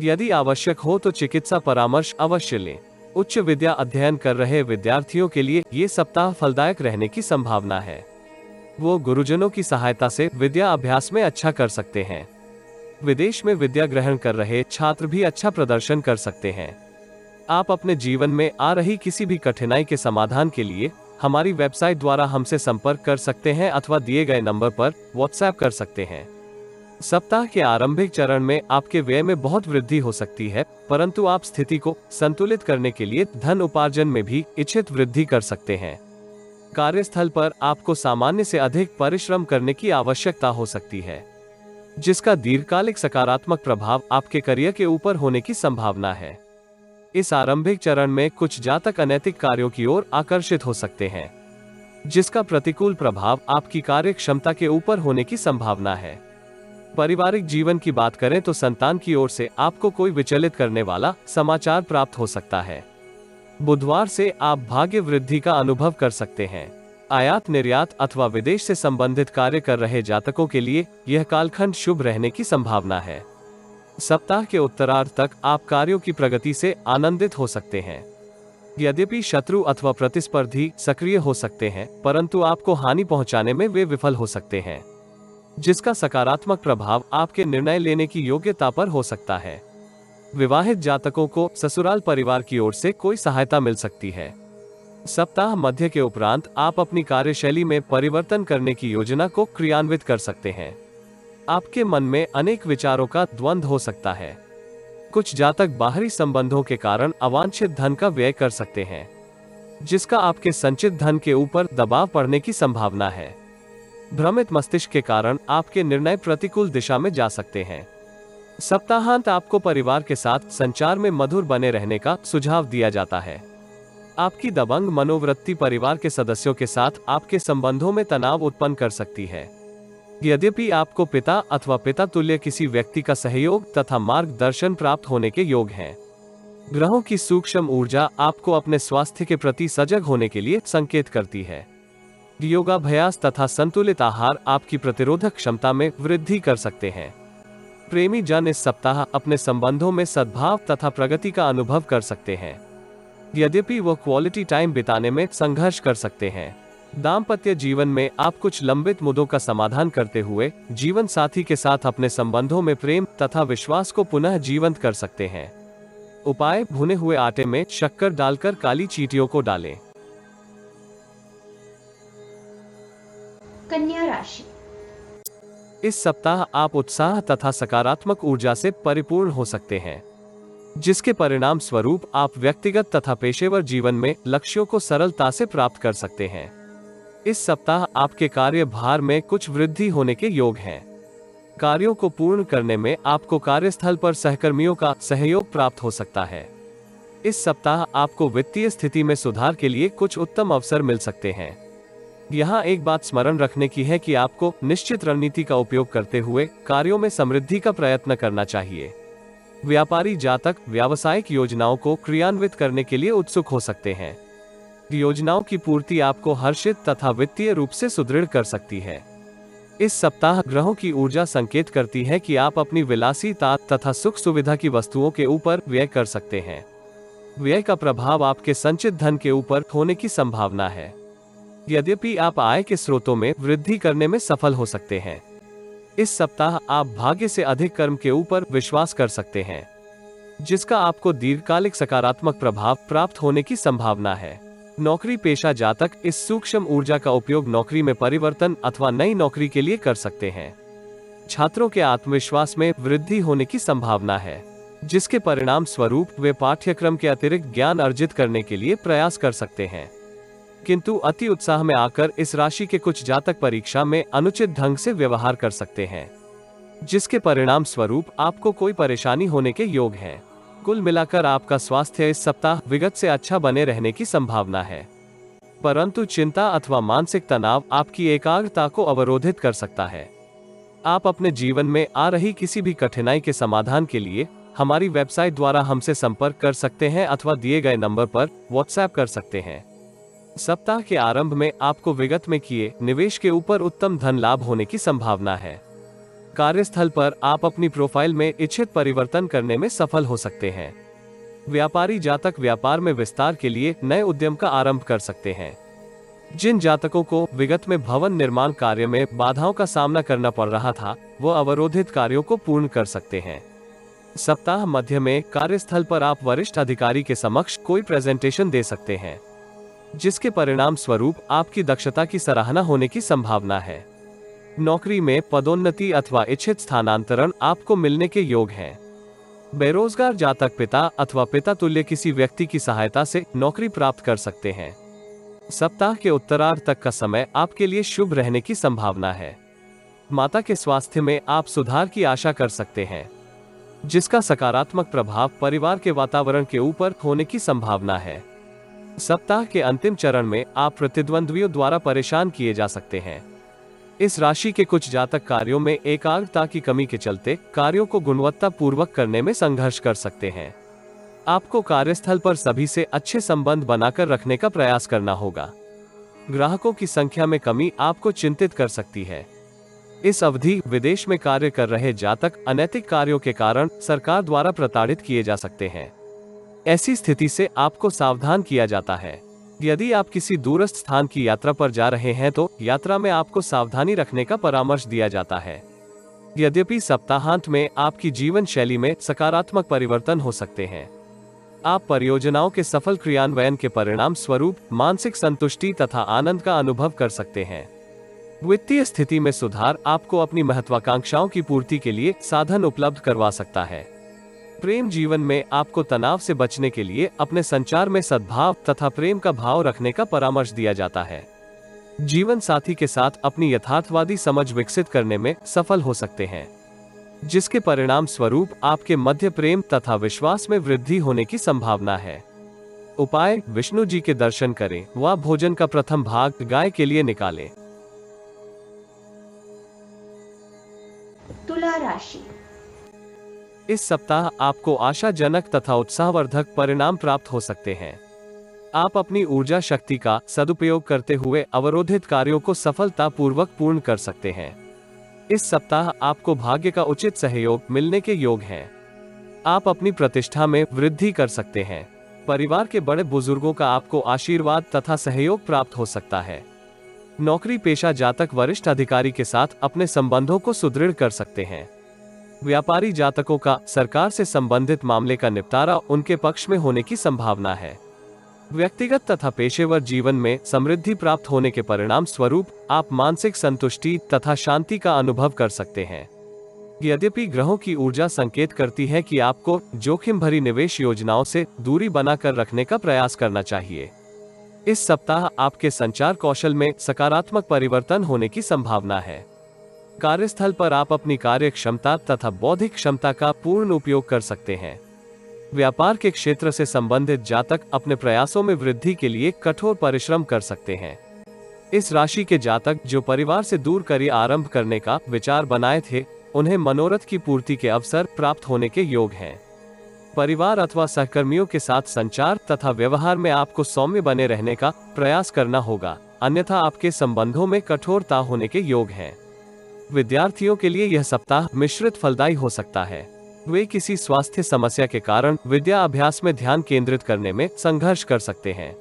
यदि आवश्यक हो तो चिकित्सा परामर्श अवश्य लें। उच्च विद्या अध्ययन कर रहे विद्यार्थियों के लिए ये सप्ताह फलदायक रहने की संभावना है। वो गुरुजनों की सहायता से विद्या अभ्यास में अच्छा कर सकते हैं। विदेश में विद्या ग्रहण कर रहे छात्र भी अच्छा प्रदर्शन कर सकते हैं। आप अपने जीवन में आ रही किसी भी कठिनाई के समाधान के लिए हमारी वेबसाइट द्वारा हमसे संपर्क कर सकते हैं अथवा दिए गए नंबर पर व्हाट्सएप कर सकते हैं। सप्ताह के आरंभिक चरण में आपके व्यय में बहुत वृद्धि हो सकती है, परंतु आप स्थिति को संतुलित करने के लिए धन उपार्जन में भी इच्छित वृद्धि कर सकते हैं। कार्यस्थल पर आपको सामान्य से अधिक परिश्रम करने की आवश्यकता हो सकती है, जिसका दीर्घकालिक सकारात्मक प्रभाव आपके करियर के ऊपर होने की संभावना है। इस आरंभिक चरण में कुछ जातक अनैतिक कार्यों की ओर आकर्षित हो सकते हैं, जिसका प्रतिकूल प्रभाव आपकी कार्य क्षमता के ऊपर होने की संभावना है। पारिवारिक जीवन की बात करें तो संतान की ओर से आपको कोई विचलित करने वाला समाचार प्राप्त हो सकता है। बुधवार से आप भाग्य वृद्धि का अनुभव कर सकते हैं। आयात निर्यात अथवा विदेश से संबंधित कार्य कर रहे जातकों के लिए यह कालखंड शुभ रहने की संभावना है। सप्ताह के उत्तरार्ध तक आप कार्यों की प्रगति से आनंदित हो सकते हैं। यद्यपि शत्रु अथवा प्रतिस्पर्धी सक्रिय हो सकते हैं, परंतु आपको हानि पहुंचाने में वे विफल हो सकते हैं, जिसका सकारात्मक प्रभाव आपके निर्णय लेने की योग्यता पर हो सकता है। विवाहित जातकों को ससुराल परिवार की ओर से कोई सहायता मिल सकती है। सप्ताह मध्य के उपरांत आप अपनी कार्यशैली में परिवर्तन करने की योजना को क्रियान्वित कर सकते हैं। आपके मन में अनेक विचारों का द्वंद्व हो सकता है। कुछ जातक बाहरी संबंधों के कारण अवांछित धन का व्यय कर सकते हैं, जिसका आपके संचित धन के ऊपर दबाव पड़ने की संभावना है। भ्रमित मस्तिष्क के कारण आपके निर्णय प्रतिकूल दिशा में जा सकते हैं। सप्ताहांत आपको परिवार के साथ संचार में मधुर बने रहने का सुझाव दिया जाता है। आपकी दबंग मनोवृत्ति परिवार के सदस्यों के साथ आपके संबंधों में तनाव उत्पन्न कर सकती है। यद्यपि आपको पिता अथवा पिता तुल्य किसी व्यक्ति का सहयोग तथा मार्गदर्शन प्राप्त होने के योग हैं। ग्रहों की सूक्ष्म ऊर्जा आपको अपने स्वास्थ्य के प्रति सजग होने के लिए संकेत करती है। योगाभ्यास तथा संतुलित आहार आपकी प्रतिरोधक क्षमता में वृद्धि कर सकते हैं। प्रेमी जन इस सप्ताह अपने संबंधों में सद्भाव तथा प्रगति का अनुभव कर सकते हैं, यद्यपि वो क्वालिटी टाइम बिताने में संघर्ष कर सकते हैं। दाम्पत्य जीवन में आप कुछ लंबित मुद्दों का समाधान करते हुए जीवन साथी के साथ अपने संबंधों में प्रेम तथा विश्वास को पुनः जीवंत कर सकते हैं। उपाय: भुने हुए आटे में शक्कर डालकर काली चींटियों को डालें। कन्या राशि। इस सप्ताह आप उत्साह तथा सकारात्मक ऊर्जा से परिपूर्ण हो सकते हैं, जिसके परिणाम स्वरूप आप व्यक्तिगत तथा पेशेवर जीवन में लक्ष्यों को सरलता से प्राप्त कर सकते हैं। इस सप्ताह आपके कार्यभार में कुछ वृद्धि होने के योग हैं। कार्यों को पूर्ण करने में आपको कार्यस्थल पर सहकर्मियों का सहयोग प्राप्त हो सकता है। इस सप्ताह आपको वित्तीय स्थिति में सुधार के लिए कुछ उत्तम अवसर मिल सकते हैं। यहाँ एक बात स्मरण रखने की है कि आपको निश्चित रणनीति का उपयोग करते हुए कार्यों में समृद्धि का प्रयत्न करना चाहिए। व्यापारी जातक व्यावसायिक योजनाओं को क्रियान्वित करने के लिए उत्सुक हो सकते हैं। योजनाओं की पूर्ति आपको हर्षित तथा वित्तीय रूप से सुदृढ़ कर सकती है। इस सप्ताह ग्रहों की ऊर्जा संकेत करती है कि आप अपनी विलासिता तथा सुख सुविधा की वस्तुओं के ऊपर व्यय कर सकते हैं। व्यय का प्रभाव आपके संचित धन के ऊपर होने की संभावना है, यद्यपि आप आय के स्रोतों में वृद्धि करने में सफल हो सकते हैं। इस सप्ताह आप भाग्य से अधिक कर्म के ऊपर विश्वास कर सकते हैं, जिसका आपको दीर्घकालिक सकारात्मक प्रभाव प्राप्त होने की संभावना है। नौकरी पेशा जातक इस सूक्ष्म ऊर्जा का उपयोग नौकरी में परिवर्तन अथवा नई नौकरी के लिए कर सकते हैं। छात्रों के आत्मविश्वास में वृद्धि होने की संभावना है, जिसके परिणाम स्वरूप वे पाठ्यक्रम के अतिरिक्त ज्ञान अर्जित करने के लिए प्रयास कर सकते हैं। किंतु अति उत्साह में आकर इस राशि के कुछ जातक परीक्षा में अनुचित ढंग से व्यवहार कर सकते हैं, जिसके परिणाम स्वरूप आपको कोई परेशानी होने के योग हैं। कुल मिलाकर आपका स्वास्थ्य इस सप्ताह विगत से अच्छा बने रहने की संभावना है, परंतु चिंता अथवा मानसिक तनाव आपकी एकाग्रता को अवरोधित कर सकता है। आप अपने जीवन में आ रही किसी भी कठिनाई के समाधान के लिए हमारी वेबसाइट द्वारा हमसे संपर्क कर सकते हैं अथवा दिए गए नंबर पर व्हाट्सएप कर सकते हैं। सप्ताह के आरंभ में आपको विगत में किए निवेश के ऊपर उत्तम धन लाभ होने की संभावना है। कार्यस्थल पर आप अपनी प्रोफाइल में इच्छित परिवर्तन करने में सफल हो सकते हैं। व्यापारी जातक व्यापार में विस्तार के लिए नए उद्यम का आरंभ कर सकते हैं। जिन जातकों को विगत में भवन निर्माण कार्य में बाधाओं का सामना करना पड़ रहा था, वो अवरोधित कार्यों को पूर्ण कर सकते हैं। सप्ताह मध्य में कार्यस्थल पर आप वरिष्ठ अधिकारी के समक्ष कोई प्रेजेंटेशन दे सकते हैं, जिसके परिणाम स्वरूप आपकी दक्षता की सराहना होने की संभावना है। नौकरी में पदोन्नति अथवा इच्छित स्थानांतरण आपको मिलने के योग हैं। बेरोजगार जातक पिता अथवा पिता तुल्य किसी व्यक्ति की सहायता से नौकरी प्राप्त कर सकते हैं। सप्ताह के उत्तरार्ध तक का समय आपके लिए शुभ रहने की संभावना है। माता के स्वास्थ्य में आप सुधार की आशा कर सकते हैं, जिसका सकारात्मक प्रभाव परिवार के वातावरण के ऊपर होने की संभावना है। सप्ताह के अंतिम चरण में आप प्रतिद्वंद्वियों द्वारा परेशान किए जा सकते हैं। इस राशि के कुछ जातक कार्यों में एकाग्रता की कमी के चलते कार्यों को गुणवत्ता पूर्वक करने में संघर्ष कर सकते हैं। आपको कार्यस्थल पर सभी से अच्छे संबंध बनाकर रखने का प्रयास करना होगा। ग्राहकों की संख्या में कमी आपको चिंतित कर सकती है। इस अवधि विदेश में कार्य कर रहे जातक अनैतिक कार्यों के कारण सरकार द्वारा प्रताड़ित किए जा सकते हैं। ऐसी स्थिति से आपको सावधान किया जाता है। यदि आप किसी दूरस्थ स्थान की यात्रा पर जा रहे हैं तो यात्रा में आपको सावधानी रखने का परामर्श दिया जाता है। यद्यपि सप्ताहांत में आपकी जीवन शैली में सकारात्मक परिवर्तन हो सकते हैं। आप परियोजनाओं के सफल क्रियान्वयन के परिणाम स्वरूप मानसिक संतुष्टि तथा आनंद का अनुभव कर सकते हैं। वित्तीय स्थिति में सुधार आपको अपनी महत्वाकांक्षाओं की पूर्ति के लिए साधन उपलब्ध करवा सकता है। प्रेम जीवन में आपको तनाव से बचने के लिए अपने संचार में सद्भाव तथा प्रेम का भाव रखने का परामर्श दिया जाता है। जीवन साथी के साथ अपनी यथार्थवादी समझ विकसित करने में सफल हो सकते हैं, जिसके परिणाम स्वरूप आपके मध्य प्रेम तथा विश्वास में वृद्धि होने की संभावना है। उपाय: विष्णु जी के दर्शन करें व भोजन का प्रथम भाग गाय के लिए निकालें। तुला राशि। इस सप्ताह आपको आशाजनक तथा उत्साहवर्धक परिणाम प्राप्त हो सकते हैं। आप अपनी ऊर्जा शक्ति का सदुपयोग करते हुए अवरोधित कार्यों को सफलतापूर्वक पूर्ण कर सकते हैं। इस सप्ताह आपको भाग्य का उचित सहयोग मिलने के योग हैं। आप अपनी प्रतिष्ठा में वृद्धि कर सकते हैं। परिवार के बड़े बुजुर्गों का आपको आशीर्वाद तथा सहयोग प्राप्त हो सकता है। नौकरी पेशा जातक वरिष्ठ अधिकारी के साथ अपने संबंधों को सुदृढ़ कर सकते हैं। व्यापारी जातकों का सरकार से संबंधित मामले का निपटारा उनके पक्ष में होने की संभावना है। व्यक्तिगत तथा पेशेवर जीवन में समृद्धि प्राप्त होने के परिणाम स्वरूप आप मानसिक संतुष्टि तथा शांति का अनुभव कर सकते हैं। यद्यपि ग्रहों की ऊर्जा संकेत करती है कि आपको जोखिम भरी निवेश योजनाओं से दूरी बनाकर रखने का प्रयास करना चाहिए। इस सप्ताह आपके संचार कौशल में सकारात्मक परिवर्तन होने की संभावना है। कार्यस्थल पर आप अपनी कार्य क्षमता तथा बौद्धिक क्षमता का पूर्ण उपयोग कर सकते हैं। व्यापार के क्षेत्र से संबंधित जातक अपने प्रयासों में वृद्धि के लिए कठोर परिश्रम कर सकते हैं। इस राशि के जातक जो परिवार से दूर कार्य आरंभ करने का विचार बनाए थे, उन्हें मनोरथ की पूर्ति के अवसर प्राप्त होने के योग हैं। परिवार अथवा सहकर्मियों के साथ संचार तथा व्यवहार में आपको सौम्य बने रहने का प्रयास करना होगा, अन्यथा आपके संबंधों में कठोरता होने के योग हैं। विद्यार्थियों के लिए यह सप्ताह मिश्रित फलदायी हो सकता है। वे किसी स्वास्थ्य समस्या के कारण विद्या अभ्यास में ध्यान केंद्रित करने में संघर्ष कर सकते हैं।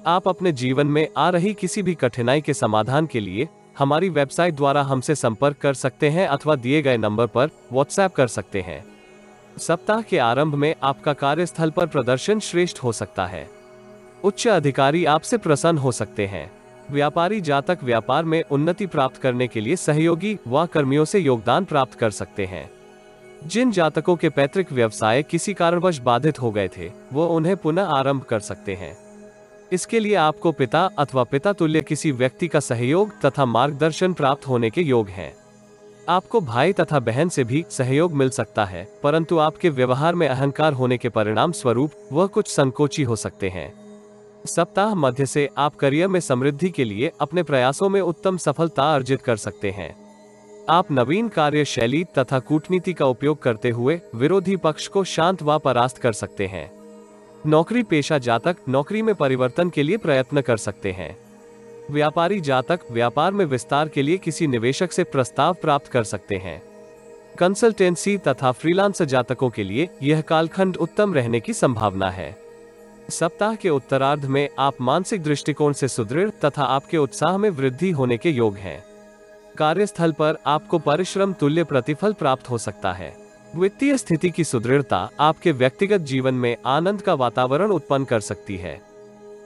आप अपने जीवन में आ रही किसी भी कठिनाई के समाधान के लिए हमारी वेबसाइट द्वारा हमसे संपर्क कर सकते हैं अथवा दिए गए नंबर पर व्हाट्सएप कर सकते हैं। सप्ताह के आरंभ में आपका कार्यस्थल पर प्रदर्शन श्रेष्ठ हो सकता है। उच्च अधिकारी आपसे प्रसन्न हो सकते हैं। व्यापारी जातक व्यापार में उन्नति प्राप्त करने के लिए सहयोगी व कर्मियों से योगदान प्राप्त कर सकते हैं। जिन जातकों के पैतृक व्यवसाय किसी कारणवश बाधित हो गए थे, वो उन्हें पुनः आरंभ कर सकते हैं। इसके लिए आपको पिता अथवा पिता तुल्य किसी व्यक्ति का सहयोग तथा मार्गदर्शन प्राप्त होने के योग हैं। आपको भाई तथा बहन से भी सहयोग मिल सकता है, परंतु आपके व्यवहार में अहंकार होने के परिणाम स्वरूप वह कुछ संकोची हो सकते हैं। सप्ताह मध्य से आप करियर में समृद्धि के लिए अपने प्रयासों में उत्तम सफलता अर्जित कर सकते हैं। आप नवीन कार्यशैली तथा कूटनीति का उपयोग करते हुए विरोधी पक्ष को शांत व परास्त कर सकते हैं। नौकरी पेशा जातक नौकरी में परिवर्तन के लिए प्रयत्न कर सकते हैं। व्यापारी जातक व्यापार में विस्तार के लिए किसी निवेशक से प्रस्ताव प्राप्त कर सकते हैं। कंसल्टेंसी तथा फ्रीलांसर जातकों के लिए यह कालखंड उत्तम रहने की संभावना है। सप्ताह के उत्तरार्ध में आप मानसिक दृष्टिकोण से सुदृढ़ तथा आपके उत्साह में वृद्धि होने के योग हैं। कार्यस्थल पर आपको परिश्रम तुल्य प्रतिफल प्राप्त हो सकता है। वित्तीय स्थिति की सुदृढ़ता आपके व्यक्तिगत जीवन में आनंद का वातावरण उत्पन्न कर सकती है।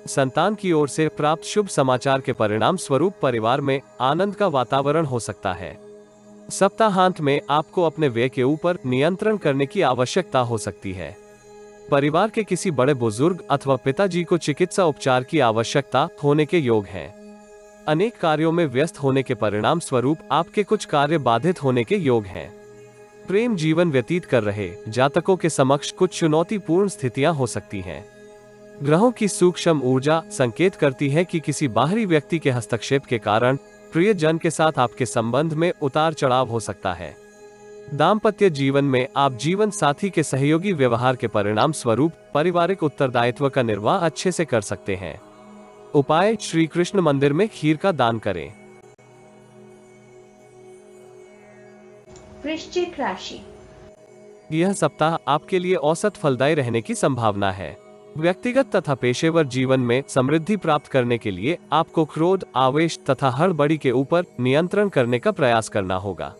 संतान की ओर से प्राप्त शुभ समाचार के परिणाम स्वरूप परिवार में आनंद का वातावरण हो सकता है। सप्ताहांत में आपको अपने व्यय के ऊपर नियंत्रण करने की आवश्यकता हो सकती है। परिवार के किसी बड़े बुजुर्ग अथवा पिताजी को चिकित्सा उपचार की आवश्यकता होने के योग हैं। अनेक कार्यों में व्यस्त होने के परिणाम स्वरूप आपके कुछ कार्य बाधित होने के योग हैं। प्रेम जीवन व्यतीत कर रहे जातकों के समक्ष कुछ चुनौतीपूर्ण स्थितियां हो सकती हैं। ग्रहों की सूक्ष्म ऊर्जा संकेत करती है कि किसी बाहरी व्यक्ति के हस्तक्षेप के कारण प्रियजन के साथ आपके संबंध में उतार चढ़ाव हो सकता है। दाम्पत्य जीवन में आप जीवन साथी के सहयोगी व्यवहार के परिणाम स्वरूप पारिवारिक उत्तरदायित्व का निर्वाह अच्छे से कर सकते हैं। उपाय: श्री कृष्ण मंदिर में खीर का दान करें। वृश्चिक राशि। यह सप्ताह आपके लिए औसत फलदायी रहने की संभावना है। व्यक्तिगत तथा पेशेवर जीवन में समृद्धि प्राप्त करने के लिए आपको क्रोध, आवेश तथा हड़बड़ी के ऊपर नियंत्रण करने का प्रयास करना होगा।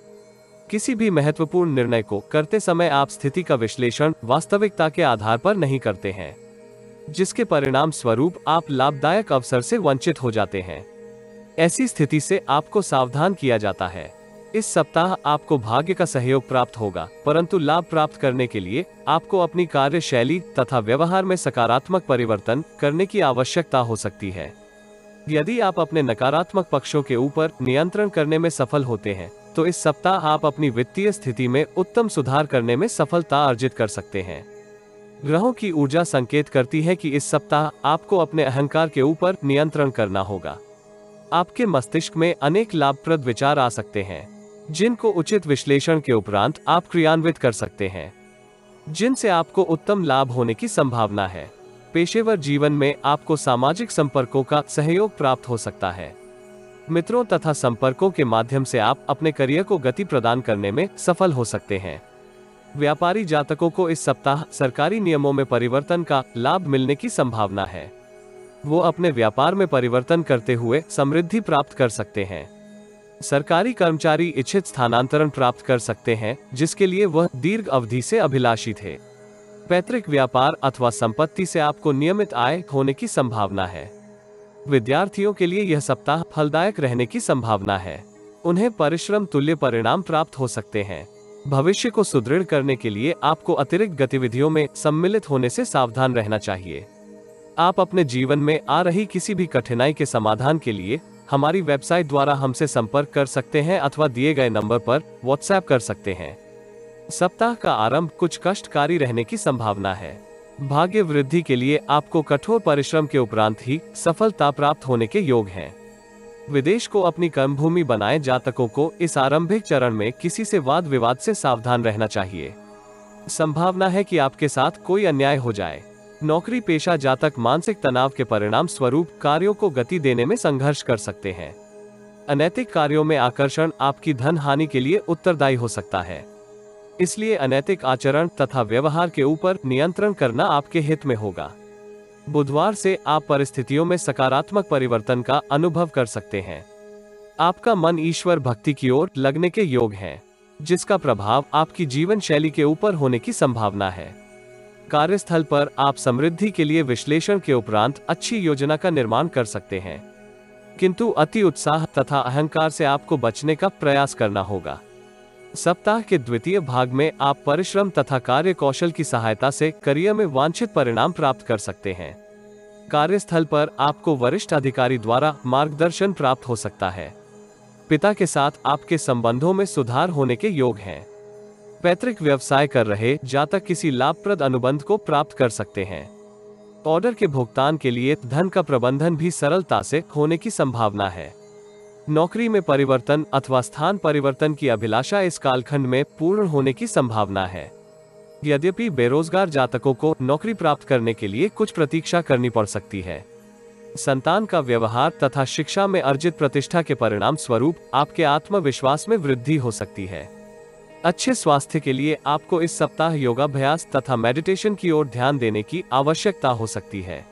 किसी भी महत्वपूर्ण निर्णय को करते समय आप स्थिति का विश्लेषण वास्तविकता के आधार पर नहीं करते हैं, जिसके परिणाम स्वरूप आप लाभदायक अवसर से वंचित हो जाते हैं। ऐसी स्थिति से आपको सावधान किया जाता है। इस सप्ताह आपको भाग्य का सहयोग प्राप्त होगा, परंतु लाभ प्राप्त करने के लिए आपको अपनी कार्यशैली तथा व्यवहार में सकारात्मक परिवर्तन करने की आवश्यकता हो सकती है। यदि आप अपने नकारात्मक पक्षों के ऊपर नियंत्रण करने में सफल होते हैं, तो इस सप्ताह आप अपनी वित्तीय स्थिति में उत्तम सुधार करने में सफलता अर्जित कर सकते हैं। ग्रहों की ऊर्जा संकेत करती है कि इस सप्ताह आपको अपने अहंकार के ऊपर नियंत्रण करना होगा। आपके मस्तिष्क में अनेक लाभप्रद विचार आ सकते हैं, जिनको उचित विश्लेषण के उपरांत आप क्रियान्वित कर सकते हैं, जिनसे आपको उत्तम लाभ होने की संभावना है। पेशेवर जीवन में आपको सामाजिक संपर्कों का सहयोग प्राप्त हो सकता है। मित्रों तथा संपर्कों के माध्यम से आप अपने करियर को गति प्रदान करने में सफल हो सकते हैं। व्यापारी जातकों को इस सप्ताह सरकारी नियमों में परिवर्तन का लाभ मिलने की संभावना है। वो अपने व्यापार में परिवर्तन करते हुए समृद्धि प्राप्त कर सकते हैं। सरकारी कर्मचारी इच्छित स्थानांतरण प्राप्त कर सकते हैं, जिसके लिए वह दीर्घ अवधि से अभिलाषी थे। पैतृक व्यापार अथवा संपत्ति से आपको नियमित आय होने की संभावना है। विद्यार्थियों के लिए यह सप्ताह फलदायक रहने की संभावना है। उन्हें परिश्रम तुल्य परिणाम प्राप्त हो सकते हैं। भविष्य को सुदृढ़ करने के लिए आपको अतिरिक्त गतिविधियों में सम्मिलित होने से सावधान रहना चाहिए। आप अपने जीवन में आ रही किसी भी कठिनाई के समाधान के लिए हमारी वेबसाइट द्वारा हमसे संपर्क कर सकते हैं अथवा दिए गए नंबर पर व्हाट्सएप कर सकते हैं। सप्ताह का आरंभ कुछ कष्टकारी रहने की संभावना है। भाग्य वृद्धि के लिए आपको कठोर परिश्रम के उपरांत ही सफलता प्राप्त होने के योग हैं। विदेश को अपनी कर्मभूमि बनाए जातकों को इस आरंभिक चरण में किसी से वाद विवाद से सावधान रहना चाहिए। संभावना है कि आपके साथ कोई अन्याय हो जाए। नौकरी पेशा जातक मानसिक तनाव के परिणाम स्वरूप कार्यों को गति देने में संघर्ष कर सकते हैं। अनैतिक कार्यों में आकर्षण आपकी धन हानि के लिए उत्तरदायी हो सकता है। इसलिए अनैतिक आचरण तथा व्यवहार के ऊपर नियंत्रण करना आपके हित में होगा। बुधवार से आप परिस्थितियों में सकारात्मक परिवर्तन का अनुभव कर सकते हैं। आपका मन ईश्वर भक्ति की ओर लगने के योग है, जिसका प्रभाव आपकी जीवन शैली के ऊपर होने की संभावना है। कार्यस्थल पर आप समृद्धि के लिए विश्लेषण के उपरांत अच्छी योजना का निर्माण कर सकते हैं, किंतु अति उत्साह तथा अहंकार से आपको बचने का प्रयास करना होगा। सप्ताह के द्वितीय भाग में आप परिश्रम तथा कार्य कौशल की सहायता से करियर में वांछित परिणाम प्राप्त कर सकते हैं। कार्यस्थल पर आपको वरिष्ठ अधिकारी द्वारा मार्गदर्शन प्राप्त हो सकता है। पिता के साथ आपके संबंधों में सुधार होने के योग हैं। पैतृक व्यवसाय कर रहे जातक किसी लाभप्रद अनुबंध को प्राप्त कर सकते हैं। ऑर्डर के भुगतान के लिए धन का प्रबंधन भी सरलता से होने की संभावना है। नौकरी में परिवर्तन अथवा स्थान परिवर्तन की अभिलाषा इस कालखंड में पूर्ण होने की संभावना है। यद्यपि बेरोजगार जातकों को नौकरी प्राप्त करने के लिए कुछ प्रतीक्षा करनी पड़ सकती है। संतान का व्यवहार तथा शिक्षा में अर्जित प्रतिष्ठा के परिणाम स्वरूप आपके आत्मविश्वास में वृद्धि हो सकती है। अच्छे स्वास्थ्य के लिए आपको इस सप्ताह योगाभ्यास तथा मेडिटेशन की ओर ध्यान देने की आवश्यकता हो सकती है।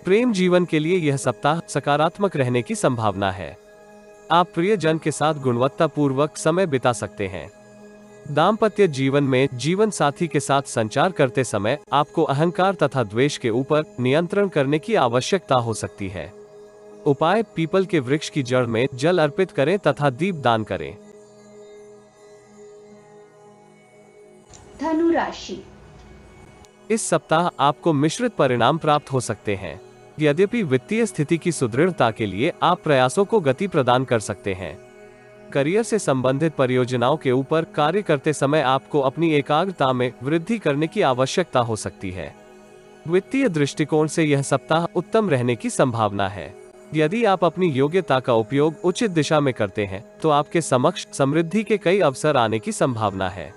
प्रेम जीवन के लिए यह सप्ताह सकारात्मक रहने की संभावना है। आप प्रियजन के साथ गुणवत्तापूर्वक समय बिता सकते हैं। दाम्पत्य जीवन में जीवन साथी के साथ संचार करते समय आपको अहंकार तथा द्वेष के ऊपर नियंत्रण करने की आवश्यकता हो सकती है। उपाय: पीपल के वृक्ष की जड़ में जल अर्पित करें तथा दीप दान करें। धनु राशि। इस सप्ताह आपको मिश्रित परिणाम प्राप्त हो सकते हैं। यद्यपि वित्तीय स्थिति की सुदृढ़ता के लिए आप प्रयासों को गति प्रदान कर सकते हैं। करियर से संबंधित परियोजनाओं के ऊपर कार्य करते समय आपको अपनी एकाग्रता में वृद्धि करने की आवश्यकता हो सकती है। वित्तीय दृष्टिकोण से यह सप्ताह उत्तम रहने की संभावना है। यदि आप अपनी योग्यता का उपयोग उचित दिशा में करते हैं तो आपके समक्ष समृद्धि के कई अवसर आने की संभावना है।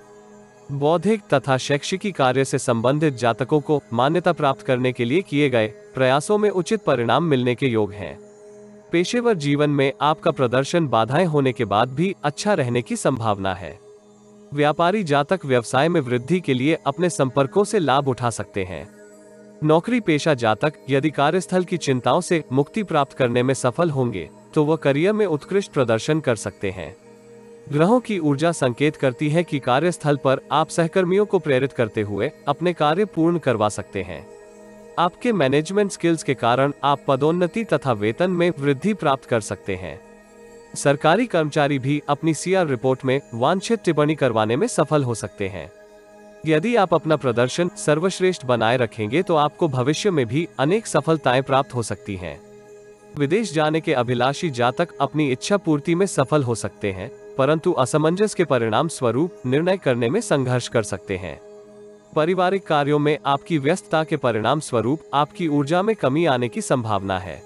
बौद्धिक तथा शैक्षिकी कार्य से संबंधित जातकों को मान्यता प्राप्त करने के लिए किए गए प्रयासों में उचित परिणाम मिलने के योग हैं। पेशेवर जीवन में आपका प्रदर्शन बाधाएं होने के बाद भी अच्छा रहने की संभावना है। व्यापारी जातक व्यवसाय में वृद्धि के लिए अपने संपर्कों से लाभ उठा सकते हैं। नौकरी पेशा जातक यदि कार्यस्थल की चिंताओं से मुक्ति प्राप्त करने में सफल होंगे तो वह करियर में उत्कृष्ट प्रदर्शन कर सकते हैं। ग्रहों की ऊर्जा संकेत करती है कि कार्यस्थल पर आप सहकर्मियों को प्रेरित करते हुए अपने कार्य पूर्ण करवा सकते हैं। आपके मैनेजमेंट स्किल्स के कारण आप पदोन्नति तथा वेतन में वृद्धि प्राप्त कर सकते हैं। सरकारी कर्मचारी भी अपनी सीआर रिपोर्ट में वांछित टिप्पणी करवाने में सफल हो सकते हैं। यदि आप अपना प्रदर्शन सर्वश्रेष्ठ बनाए रखेंगे तो आपको भविष्य में भी अनेक सफलताएं प्राप्त हो सकती हैं। विदेश जाने के अभिलाषी जातक अपनी इच्छा पूर्ति में सफल हो सकते हैं, परंतु असमंजस के परिणाम स्वरूप निर्णय करने में संघर्ष कर सकते हैं। पारिवारिक कार्यों में आपकी व्यस्तता के परिणाम स्वरूप आपकी ऊर्जा में कमी आने की संभावना है।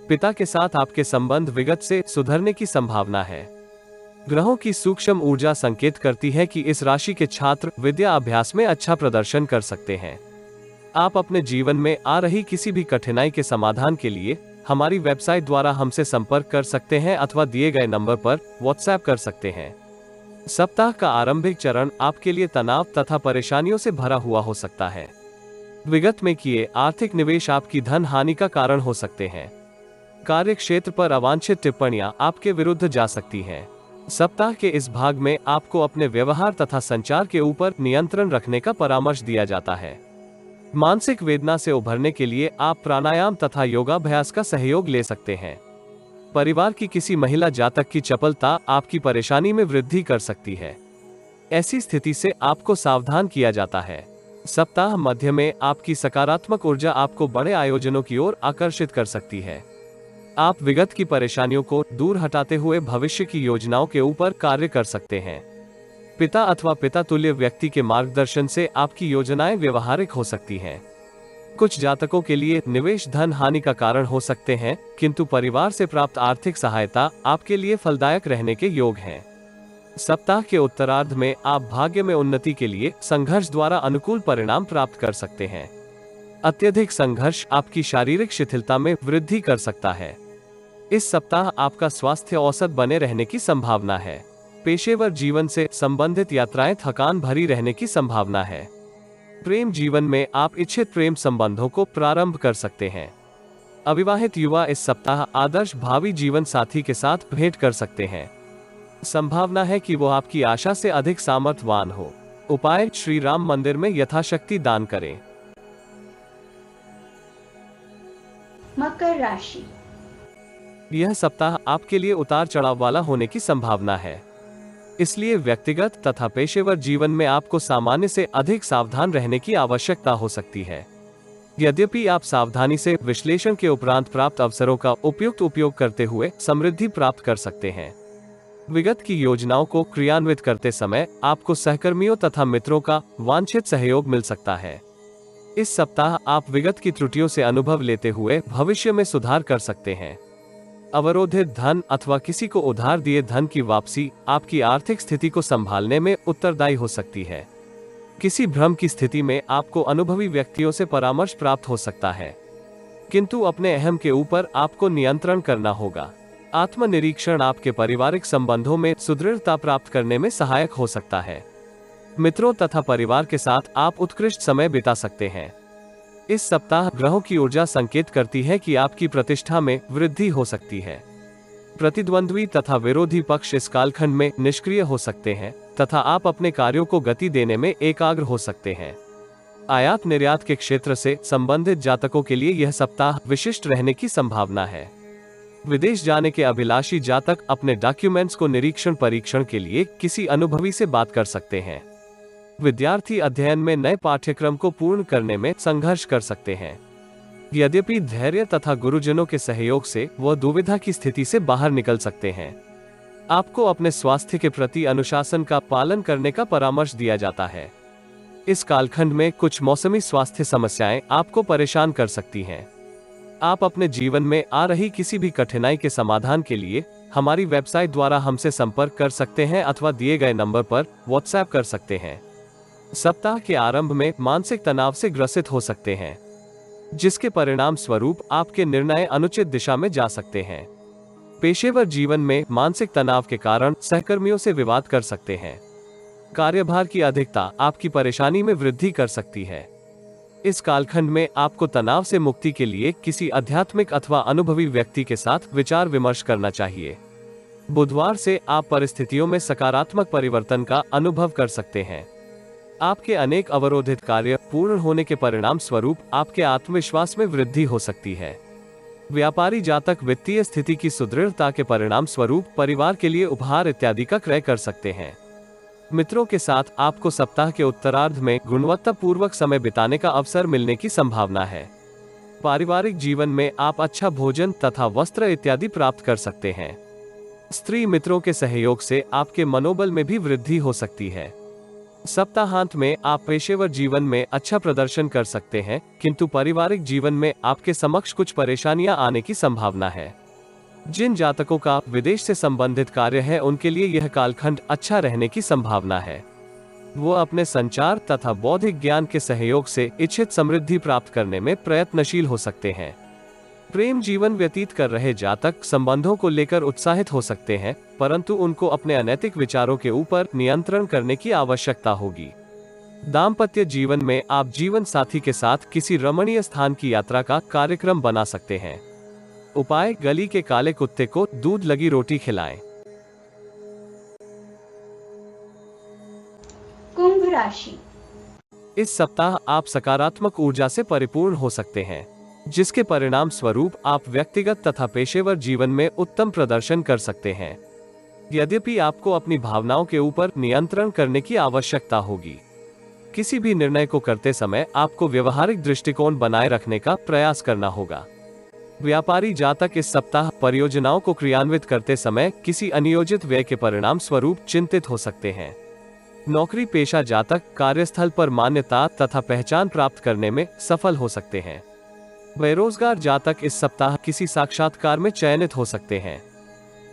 पिता के साथ आपके संबंध विगत से सुधरने की संभावना है। ग्रहों की सूक्ष्म ऊर्जा संकेत करती है कि इस राशि के छात्र विद्या अभ्यास में अच्छा प्रदर्शन कर सकते हैं। आप अपने जीवन में आ रही किसी भी कठिनाई के समाधान के लिए हमारी वेबसाइट द्वारा हमसे संपर्क कर सकते हैं अथवा दिए गए नंबर पर व्हाट्सएप कर सकते हैं। सप्ताह का आरंभिक चरण आपके लिए तनाव तथा परेशानियों से भरा हुआ हो सकता है। विगत में किए आर्थिक निवेश आपकी धन हानि का कारण हो सकते हैं। कार्य क्षेत्र पर अवांछित टिप्पणियां आपके विरुद्ध जा सकती हैं। सप्ताह के इस भाग में आपको अपने व्यवहार तथा संचार के ऊपर नियंत्रण रखने का परामर्श दिया जाता है। मानसिक वेदना से उभरने के लिए आप प्राणायाम तथा योगाभ्यास का सहयोग ले सकते हैं। परिवार की किसी महिला जातक की चपलता आपकी परेशानी में वृद्धि कर सकती है। ऐसी स्थिति से आपको सावधान किया जाता है। सप्ताह मध्य में आपकी सकारात्मक ऊर्जा आपको बड़े आयोजनों की ओर आकर्षित कर सकती है। आप विगत की परेशानियों को दूर हटाते हुए भविष्य की योजनाओं के ऊपर कार्य कर सकते हैं। पिता अथवा पिता तुल्य व्यक्ति के मार्गदर्शन से आपकी योजनाएं व्यवहारिक हो सकती हैं। कुछ जातकों के लिए निवेश धन हानि का कारण हो सकते हैं, किंतु परिवार से प्राप्त आर्थिक सहायता आपके लिए फलदायक रहने के योग हैं। सप्ताह के उत्तरार्ध में आप भाग्य में उन्नति के लिए संघर्ष द्वारा अनुकूल परिणाम प्राप्त कर सकते हैं। अत्यधिक संघर्ष आपकी शारीरिक शिथिलता में वृद्धि कर सकता है। इस सप्ताह आपका स्वास्थ्य औसत बने रहने की संभावना है। पेशेवर जीवन से संबंधित यात्राएं थकान भरी रहने की संभावना है। प्रेम जीवन में आप इच्छित प्रेम संबंधों को प्रारंभ कर सकते हैं। अविवाहित युवा इस सप्ताह आदर्श भावी जीवन साथी के साथ भेंट कर सकते हैं। संभावना है कि वो आपकी आशा से अधिक सामर्थ्यवान हो। उपाय: श्री राम मंदिर में यथाशक्ति दान करें। मकर राशि। यह सप्ताह आपके लिए उतार चढ़ाव वाला होने की संभावना है, इसलिए व्यक्तिगत तथा पेशेवर जीवन में आपको सामान्य से अधिक सावधान रहने की आवश्यकता हो सकती है। यद्यपि आप सावधानी से विश्लेषण के उपरांत प्राप्त अवसरों का उपयुक्त उपयोग करते हुए समृद्धि प्राप्त कर सकते हैं। विगत की योजनाओं को क्रियान्वित करते समय आपको सहकर्मियों तथा मित्रों का वांछित सहयोग मिल सकता है। इस सप्ताह आप विगत की त्रुटियों से अनुभव लेते हुए भविष्य में सुधार कर सकते हैं। अवरोधित धन अथवा किसी को उधार दिए धन की वापसी आपकी आर्थिक स्थिति को संभालने में उत्तरदायी हो सकती है। किसी भ्रम की स्थिति में आपको अनुभवी व्यक्तियों से परामर्श प्राप्त हो सकता है, किंतु अपने अहम के ऊपर आपको नियंत्रण करना होगा। आत्मनिरीक्षण आपके पारिवारिक संबंधों में सुदृढ़ता प्राप्त करने में सहायक हो सकता है। मित्रों तथा परिवार के साथ आप उत्कृष्ट समय बिता सकते हैं। इस सप्ताह ग्रहों की ऊर्जा संकेत करती है कि आपकी प्रतिष्ठा में वृद्धि हो सकती है। प्रतिद्वंद्वी तथा विरोधी पक्ष इस कालखंड में निष्क्रिय हो सकते हैं तथा आप अपने कार्यों को गति देने में एकाग्र हो सकते हैं। आयात निर्यात के क्षेत्र से संबंधित जातकों के लिए यह सप्ताह विशिष्ट रहने की संभावना है। विदेश जाने के अभिलाषी जातक अपने डॉक्यूमेंट्स को निरीक्षण परीक्षण के लिए किसी अनुभवी से बात कर सकते हैं। विद्यार्थी अध्ययन में नए पाठ्यक्रम को पूर्ण करने में संघर्ष कर सकते हैं। यद्यपि धैर्य तथा गुरुजनों के सहयोग से वह दुविधा की स्थिति से बाहर निकल सकते हैं। आपको अपने स्वास्थ्य के प्रति अनुशासन का पालन करने का परामर्श दिया जाता है। इस कालखंड में कुछ मौसमी स्वास्थ्य समस्याएं आपको परेशान कर सकती हैं। आप अपने जीवन में आ रही किसी भी कठिनाई के समाधान के लिए हमारी वेबसाइट द्वारा हमसे संपर्क कर सकते हैं अथवा दिए गए नंबर पर व्हाट्सएप कर सकते हैं। सप्ताह के आरंभ में मानसिक तनाव से ग्रसित हो सकते हैं, जिसके परिणाम स्वरूप आपके निर्णय अनुचित दिशा में जा सकते हैं। पेशेवर जीवन में मानसिक तनाव के कारण सहकर्मियों से विवाद कर सकते हैं। कार्यभार की अधिकता आपकी परेशानी में वृद्धि कर सकती है। इस कालखंड में आपको तनाव से मुक्ति के लिए किसी आध्यात्मिक अथवा अनुभवी व्यक्ति के साथ विचार विमर्श करना चाहिए। बुधवार से आप परिस्थितियों में सकारात्मक परिवर्तन का अनुभव कर सकते हैं। आपके अनेक अवरोधित कार्य पूर्ण होने के परिणाम स्वरूप आपके आत्मविश्वास में वृद्धि हो सकती है। व्यापारी जातक वित्तीय स्थिति की सुदृढ़ता के परिणाम स्वरूप परिवार के लिए उपहार इत्यादि का क्रय कर सकते हैं। मित्रों के साथ आपको सप्ताह के उत्तरार्ध में गुणवत्तापूर्वक समय बिताने का अवसर मिलने की संभावना है। पारिवारिक जीवन में आप अच्छा भोजन तथा वस्त्र इत्यादि प्राप्त कर सकते हैं। स्त्री मित्रों के सहयोग से आपके मनोबल में भी वृद्धि हो सकती है। सप्ताहांत में आप पेशेवर जीवन में अच्छा प्रदर्शन कर सकते हैं, किंतु पारिवारिक जीवन में आपके समक्ष कुछ परेशानियां आने की संभावना है। जिन जातकों का विदेश से संबंधित कार्य है उनके लिए यह कालखंड अच्छा रहने की संभावना है। वो अपने संचार तथा बौद्धिक ज्ञान के सहयोग से इच्छित समृद्धि प्राप्त करने में प्रयत्नशील हो सकते हैं। प्रेम जीवन व्यतीत कर रहे जातक संबंधों को लेकर उत्साहित हो सकते हैं, परंतु उनको अपने अनैतिक विचारों के ऊपर नियंत्रण करने की आवश्यकता होगी। दाम्पत्य जीवन में आप जीवन साथी के साथ किसी रमणीय स्थान की यात्रा का कार्यक्रम बना सकते हैं। उपाय: गली के काले कुत्ते को दूध लगी रोटी खिलाएं। कुंभ राशि। इस सप्ताह आप सकारात्मक ऊर्जा से परिपूर्ण हो सकते हैं, जिसके परिणाम स्वरूप आप व्यक्तिगत तथा पेशेवर जीवन में उत्तम प्रदर्शन कर सकते हैं। यद्यपि आपको अपनी भावनाओं के ऊपर नियंत्रण करने की आवश्यकता होगी। किसी भी निर्णय को करते समय आपको व्यवहारिक दृष्टिकोण बनाए रखने का प्रयास करना होगा। व्यापारी जातक इस सप्ताह परियोजनाओं को क्रियान्वित करते समय किसी अनियोजित व्यय के परिणाम स्वरूप चिंतित हो सकते हैं। नौकरी पेशा जातक कार्यस्थल पर मान्यता तथा पहचान प्राप्त करने में सफल हो सकते हैं। बेरोजगार जातक इस सप्ताह किसी साक्षात्कार में चयनित हो सकते हैं,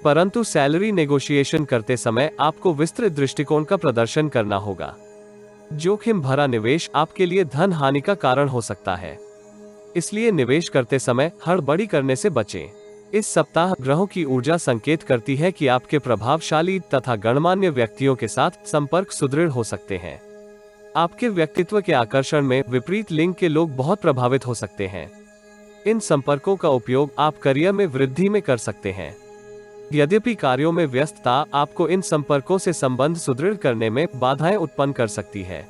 परंतु सैलरी नेगोशिएशन करते समय आपको विस्तृत दृष्टिकोण का प्रदर्शन करना होगा। जोखिम भरा निवेश आपके लिए धन हानि का कारण हो सकता है, इसलिए निवेश करते समय हड़बड़ी करने से बचें। इस सप्ताह ग्रहों की ऊर्जा संकेत करती है कि आपके प्रभावशाली तथा गणमान्य व्यक्तियों के साथ संपर्क सुदृढ़ हो सकते हैं। आपके व्यक्तित्व के आकर्षण में विपरीत लिंग के लोग बहुत प्रभावित हो सकते हैं। इन संपर्कों का उपयोग आप करियर में वृद्धि में कर सकते हैं। यद्यपि कार्यों में व्यस्तता आपको इन संपर्कों से संबंध सुदृढ़ करने में बाधाएं उत्पन्न कर सकती है।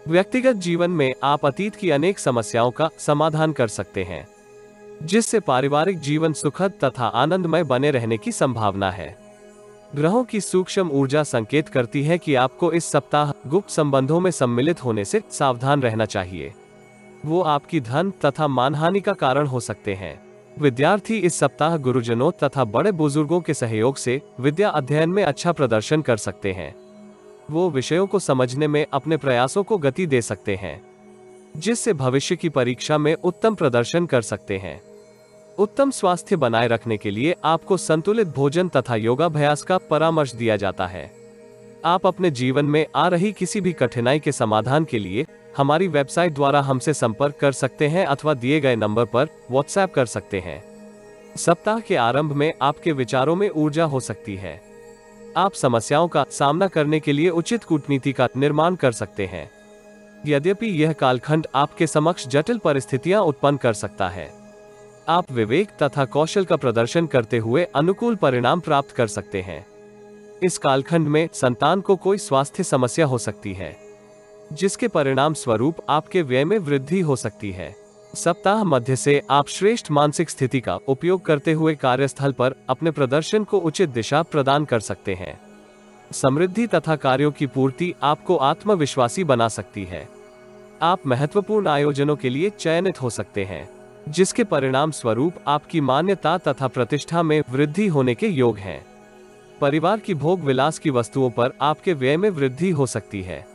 व्यक्तिगत जीवन में आप अतीत की अनेक समस्याओं का समाधान कर सकते हैं, जिससे पारिवारिक जीवन सुखद तथा आनंदमय बने रहने की संभावना है। ग्रहों की सूक्ष्म ऊर्जा संकेत करती है कि आपको इस सप्ताह गुप्त संबंधों में सम्मिलित होने से सावधान रहना चाहिए। वो आपकी धन तथा मानहानि का कारण हो सकते हैं। विद्यार्थी इस सप्ताह गुरुजनों तथा बड़े बुजुर्गों के सहयोग से विद्या अध्ययन में अच्छा प्रदर्शन कर सकते हैं। वो विषयों को समझने में अपने प्रयासों को गति दे सकते हैं, जिससे भविष्य की परीक्षा में उत्तम प्रदर्शन कर सकते हैं। उत्तम स्वास्थ्य बनाए रखने के लिए आपको संतुलित भोजन तथा योगाभ्यास का परामर्श दिया जाता है। आप अपने जीवन में आ रही किसी भी कठिनाई के समाधान के लिए हमारी वेबसाइट द्वारा हमसे संपर्क कर सकते हैं अथवा दिए गए नंबर पर व्हाट्सएप कर सकते हैं। सप्ताह के आरंभ में आपके विचारों में ऊर्जा हो सकती है। आप समस्याओं का सामना करने के लिए उचित कूटनीति का निर्माण कर सकते हैं। यद्यपि यह कालखंड आपके समक्ष जटिल परिस्थितियां उत्पन्न कर सकता है, आप विवेक तथा कौशल का प्रदर्शन करते हुए अनुकूल परिणाम प्राप्त कर सकते हैं। इस कालखंड में संतान को कोई स्वास्थ्य समस्या हो सकती है, जिसके परिणाम स्वरूप आपके व्यय में वृद्धि हो सकती है। सप्ताह मध्य से आप श्रेष्ठ मानसिक स्थिति का उपयोग करते हुए कार्यस्थल पर अपने प्रदर्शन को उचित दिशा प्रदान कर सकते हैं। समृद्धि तथा कार्यों की पूर्ति आपको आत्मविश्वासी बना सकती है। आप महत्वपूर्ण आयोजनों के लिए चयनित हो सकते हैं, जिसके परिणाम स्वरूप आपकी मान्यता तथा प्रतिष्ठा में वृद्धि होने के योग हैं। परिवार की भोग विलास की वस्तुओं पर आपके व्यय में वृद्धि हो सकती है,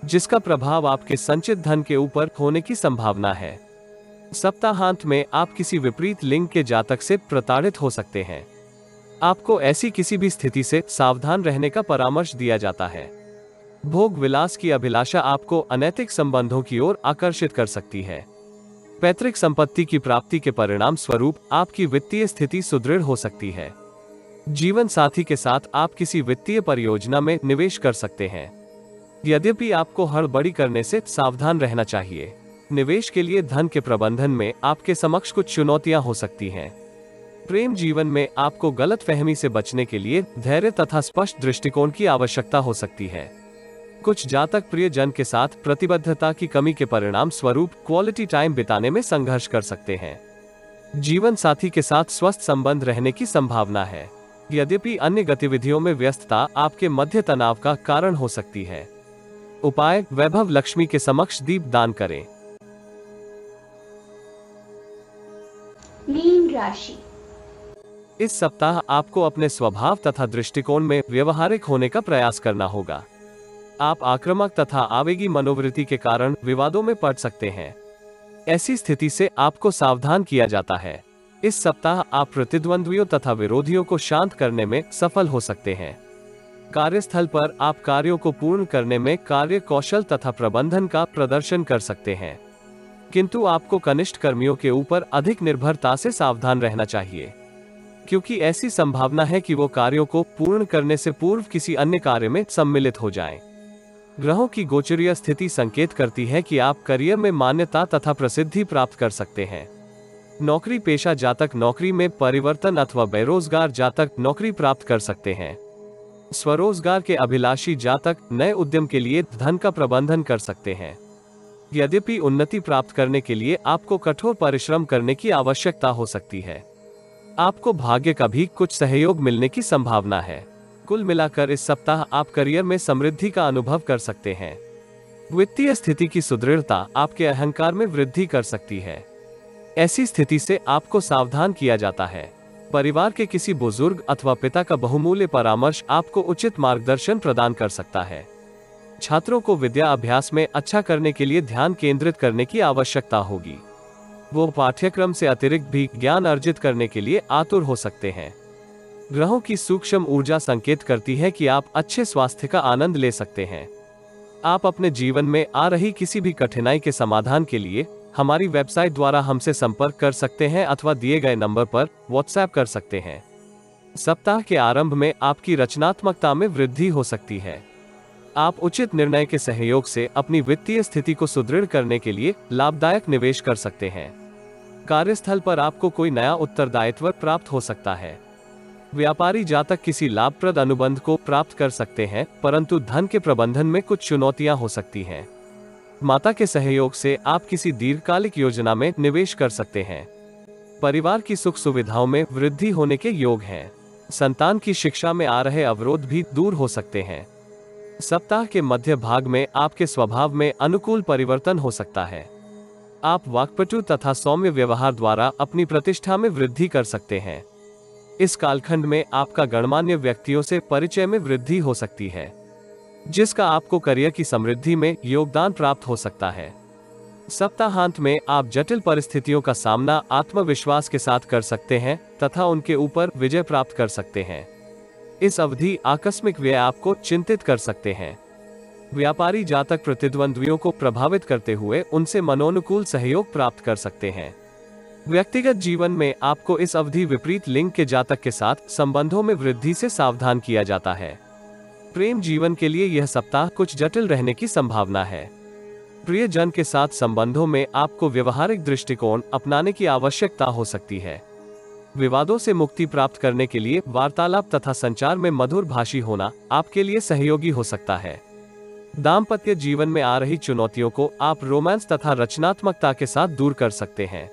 जिसका प्रभाव आपके संचित धन के ऊपर होने की संभावना है। सप्ताहांत में आप किसी विपरीत लिंग के जातक से प्रताड़ित हो सकते हैं। आपको ऐसी किसी भी स्थिति से सावधान रहने का परामर्श दिया जाता है। भोग विलास की अभिलाषा आपको अनैतिक संबंधों की ओर आकर्षित कर सकती है। पैतृक संपत्ति की प्राप्ति के परिणाम स्वरूप आपकी वित्तीय स्थिति सुदृढ़ हो सकती है। जीवन साथी के साथ आप किसी वित्तीय परियोजना में निवेश कर सकते हैं। यद्यपि आपको हड़बड़ी करने से सावधान रहना चाहिए। निवेश के लिए धन के प्रबंधन में आपके समक्ष कुछ चुनौतियां हो सकती हैं। प्रेम जीवन में आपको गलतफहमी से बचने के लिए धैर्य तथा स्पष्ट दृष्टिकोण की आवश्यकता हो सकती है। कुछ जातक प्रियजन के साथ प्रतिबद्धता की कमी के परिणाम स्वरूप क्वालिटी टाइम बिताने में संघर्ष कर सकते हैं। जीवन साथी के साथ स्वस्थ संबंध रहने की संभावना है, यद्यपि अन्य गतिविधियों में व्यस्तता आपके मध्य तनाव का कारण हो सकती है। उपाय: वैभव लक्ष्मी के समक्ष दीप दान करें। मीन राशि। इस सप्ताह आपको अपने स्वभाव तथा दृष्टिकोण में व्यवहारिक होने का प्रयास करना होगा। आप आक्रामक तथा आवेगी मनोवृत्ति के कारण विवादों में पड़ सकते हैं। ऐसी स्थिति से आपको सावधान किया जाता है। इस सप्ताह आप प्रतिद्वंद्वियों तथा विरोधियों को शांत करने में सफल हो सकते हैं। कार्यस्थल पर आप कार्यों को पूर्ण करने में कार्य कौशल तथा प्रबंधन का प्रदर्शन कर सकते हैं, किंतु आपको कनिष्ठ कर्मियों के ऊपर अधिक निर्भरता से सावधान रहना चाहिए, क्योंकि ऐसी संभावना है कि वो कार्यों को पूर्ण करने से पूर्व किसी अन्य कार्य में सम्मिलित हो जाएं। ग्रहों की गोचरीय स्थिति संकेत करती है कि आप करियर में मान्यता तथा प्रसिद्धि प्राप्त कर सकते हैं। नौकरी पेशा जातक नौकरी में परिवर्तन अथवा बेरोजगार जातक नौकरी प्राप्त कर सकते हैं। स्वरोजगार के अभिलाषी जातक नए उद्यम के लिए धन का प्रबंधन कर सकते हैं। यद्यपि उन्नति प्राप्त करने के लिए आपको कठोर परिश्रम करने की आवश्यकता हो सकती है। आपको भाग्य का भी कुछ सहयोग मिलने की संभावना है। कुल मिलाकर इस सप्ताह आप करियर में समृद्धि का अनुभव कर सकते हैं। वित्तीय स्थिति की सुदृढ़ता आपके अहंकार में वृद्धि कर सकती है। ऐसी स्थिति से आपको सावधान किया जाता है। परिवार के किसी बुजुर्ग अथवा पिता का बहुमूल्य परामर्श आपको उचित मार्गदर्शन प्रदान कर सकता है। छात्रों को विद्या अभ्यास में अच्छा करने के लिए ध्यान केंद्रित करने की आवश्यकता होगी। वो पाठ्यक्रम से अतिरिक्त भी ज्ञान अर्जित करने के लिए आतुर हो सकते हैं। ग्रहों की सूक्ष्म ऊर्जा संकेत करती है कि आप अच्छे स्वास्थ्य का आनंद ले सकते हैं। आप अपने जीवन में आ रही किसी भी कठिनाई के समाधान के लिए हमारी वेबसाइट द्वारा हमसे संपर्क कर सकते हैं अथवा दिए गए नंबर पर व्हाट्सएप कर सकते हैं। सप्ताह के आरंभ में आपकी रचनात्मकता में वृद्धि हो सकती है। आप उचित निर्णय के सहयोग से अपनी वित्तीय स्थिति को सुदृढ़ करने के लिए लाभदायक निवेश कर सकते हैं। कार्यस्थल पर आपको कोई नया उत्तरदायित्व प्राप्त हो सकता है। व्यापारी जातक किसी लाभप्रद अनुबंध को प्राप्त कर सकते हैं, परंतु धन के प्रबंधन में कुछ चुनौतियां हो सकती हैं। माता के सहयोग से आप किसी दीर्घकालिक योजना में निवेश कर सकते हैं। परिवार की सुख सुविधाओं में वृद्धि होने के योग हैं। संतान की शिक्षा में आ रहे अवरोध भी दूर हो सकते हैं। सप्ताह के मध्य भाग में आपके स्वभाव में अनुकूल परिवर्तन हो सकता है। आप वाक्पटु तथा सौम्य व्यवहार द्वारा अपनी प्रतिष्ठा में वृद्धि कर सकते हैं। इस कालखंड में आपका गणमान्य व्यक्तियों से परिचय में वृद्धि हो सकती है, जिसका आपको करियर की समृद्धि में योगदान प्राप्त हो सकता है। सप्ताहांत में आप जटिल परिस्थितियों का सामना आत्मविश्वास के साथ कर सकते हैं तथा उनके ऊपर विजय प्राप्त कर सकते हैं। इस अवधि आकस्मिक व्यय आपको चिंतित कर सकते हैं। व्यापारी जातक प्रतिद्वंद्वियों को प्रभावित करते हुए उनसे मनोनुकूल सहयोग प्राप्त कर सकते हैं। व्यक्तिगत जीवन में आपको इस अवधि विपरीत लिंग के जातक के साथ संबंधों में वृद्धि से सावधान किया जाता है। प्रेम जीवन के लिए यह सप्ताह कुछ जटिल रहने की संभावना है। प्रियजन के साथ संबंधों में आपको व्यवहारिक दृष्टिकोण अपनाने की आवश्यकता हो सकती है। विवादों से मुक्ति प्राप्त करने के लिए वार्तालाप तथा संचार में मधुर भाषी होना आपके लिए सहयोगी हो सकता है। दाम्पत्य जीवन में आ रही चुनौतियों को आप रोमांस तथा रचनात्मकता के साथ दूर कर सकते हैं।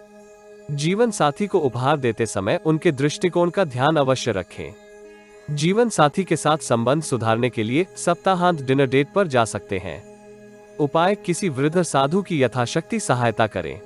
जीवन साथी को उपहार देते समय उनके दृष्टिकोण का ध्यान अवश्य रखें। जीवन साथी के साथ संबंध सुधारने के लिए सप्ताहांत डिनर डेट पर जा सकते हैं। उपाय: किसी वृद्ध साधु की यथाशक्ति सहायता करें।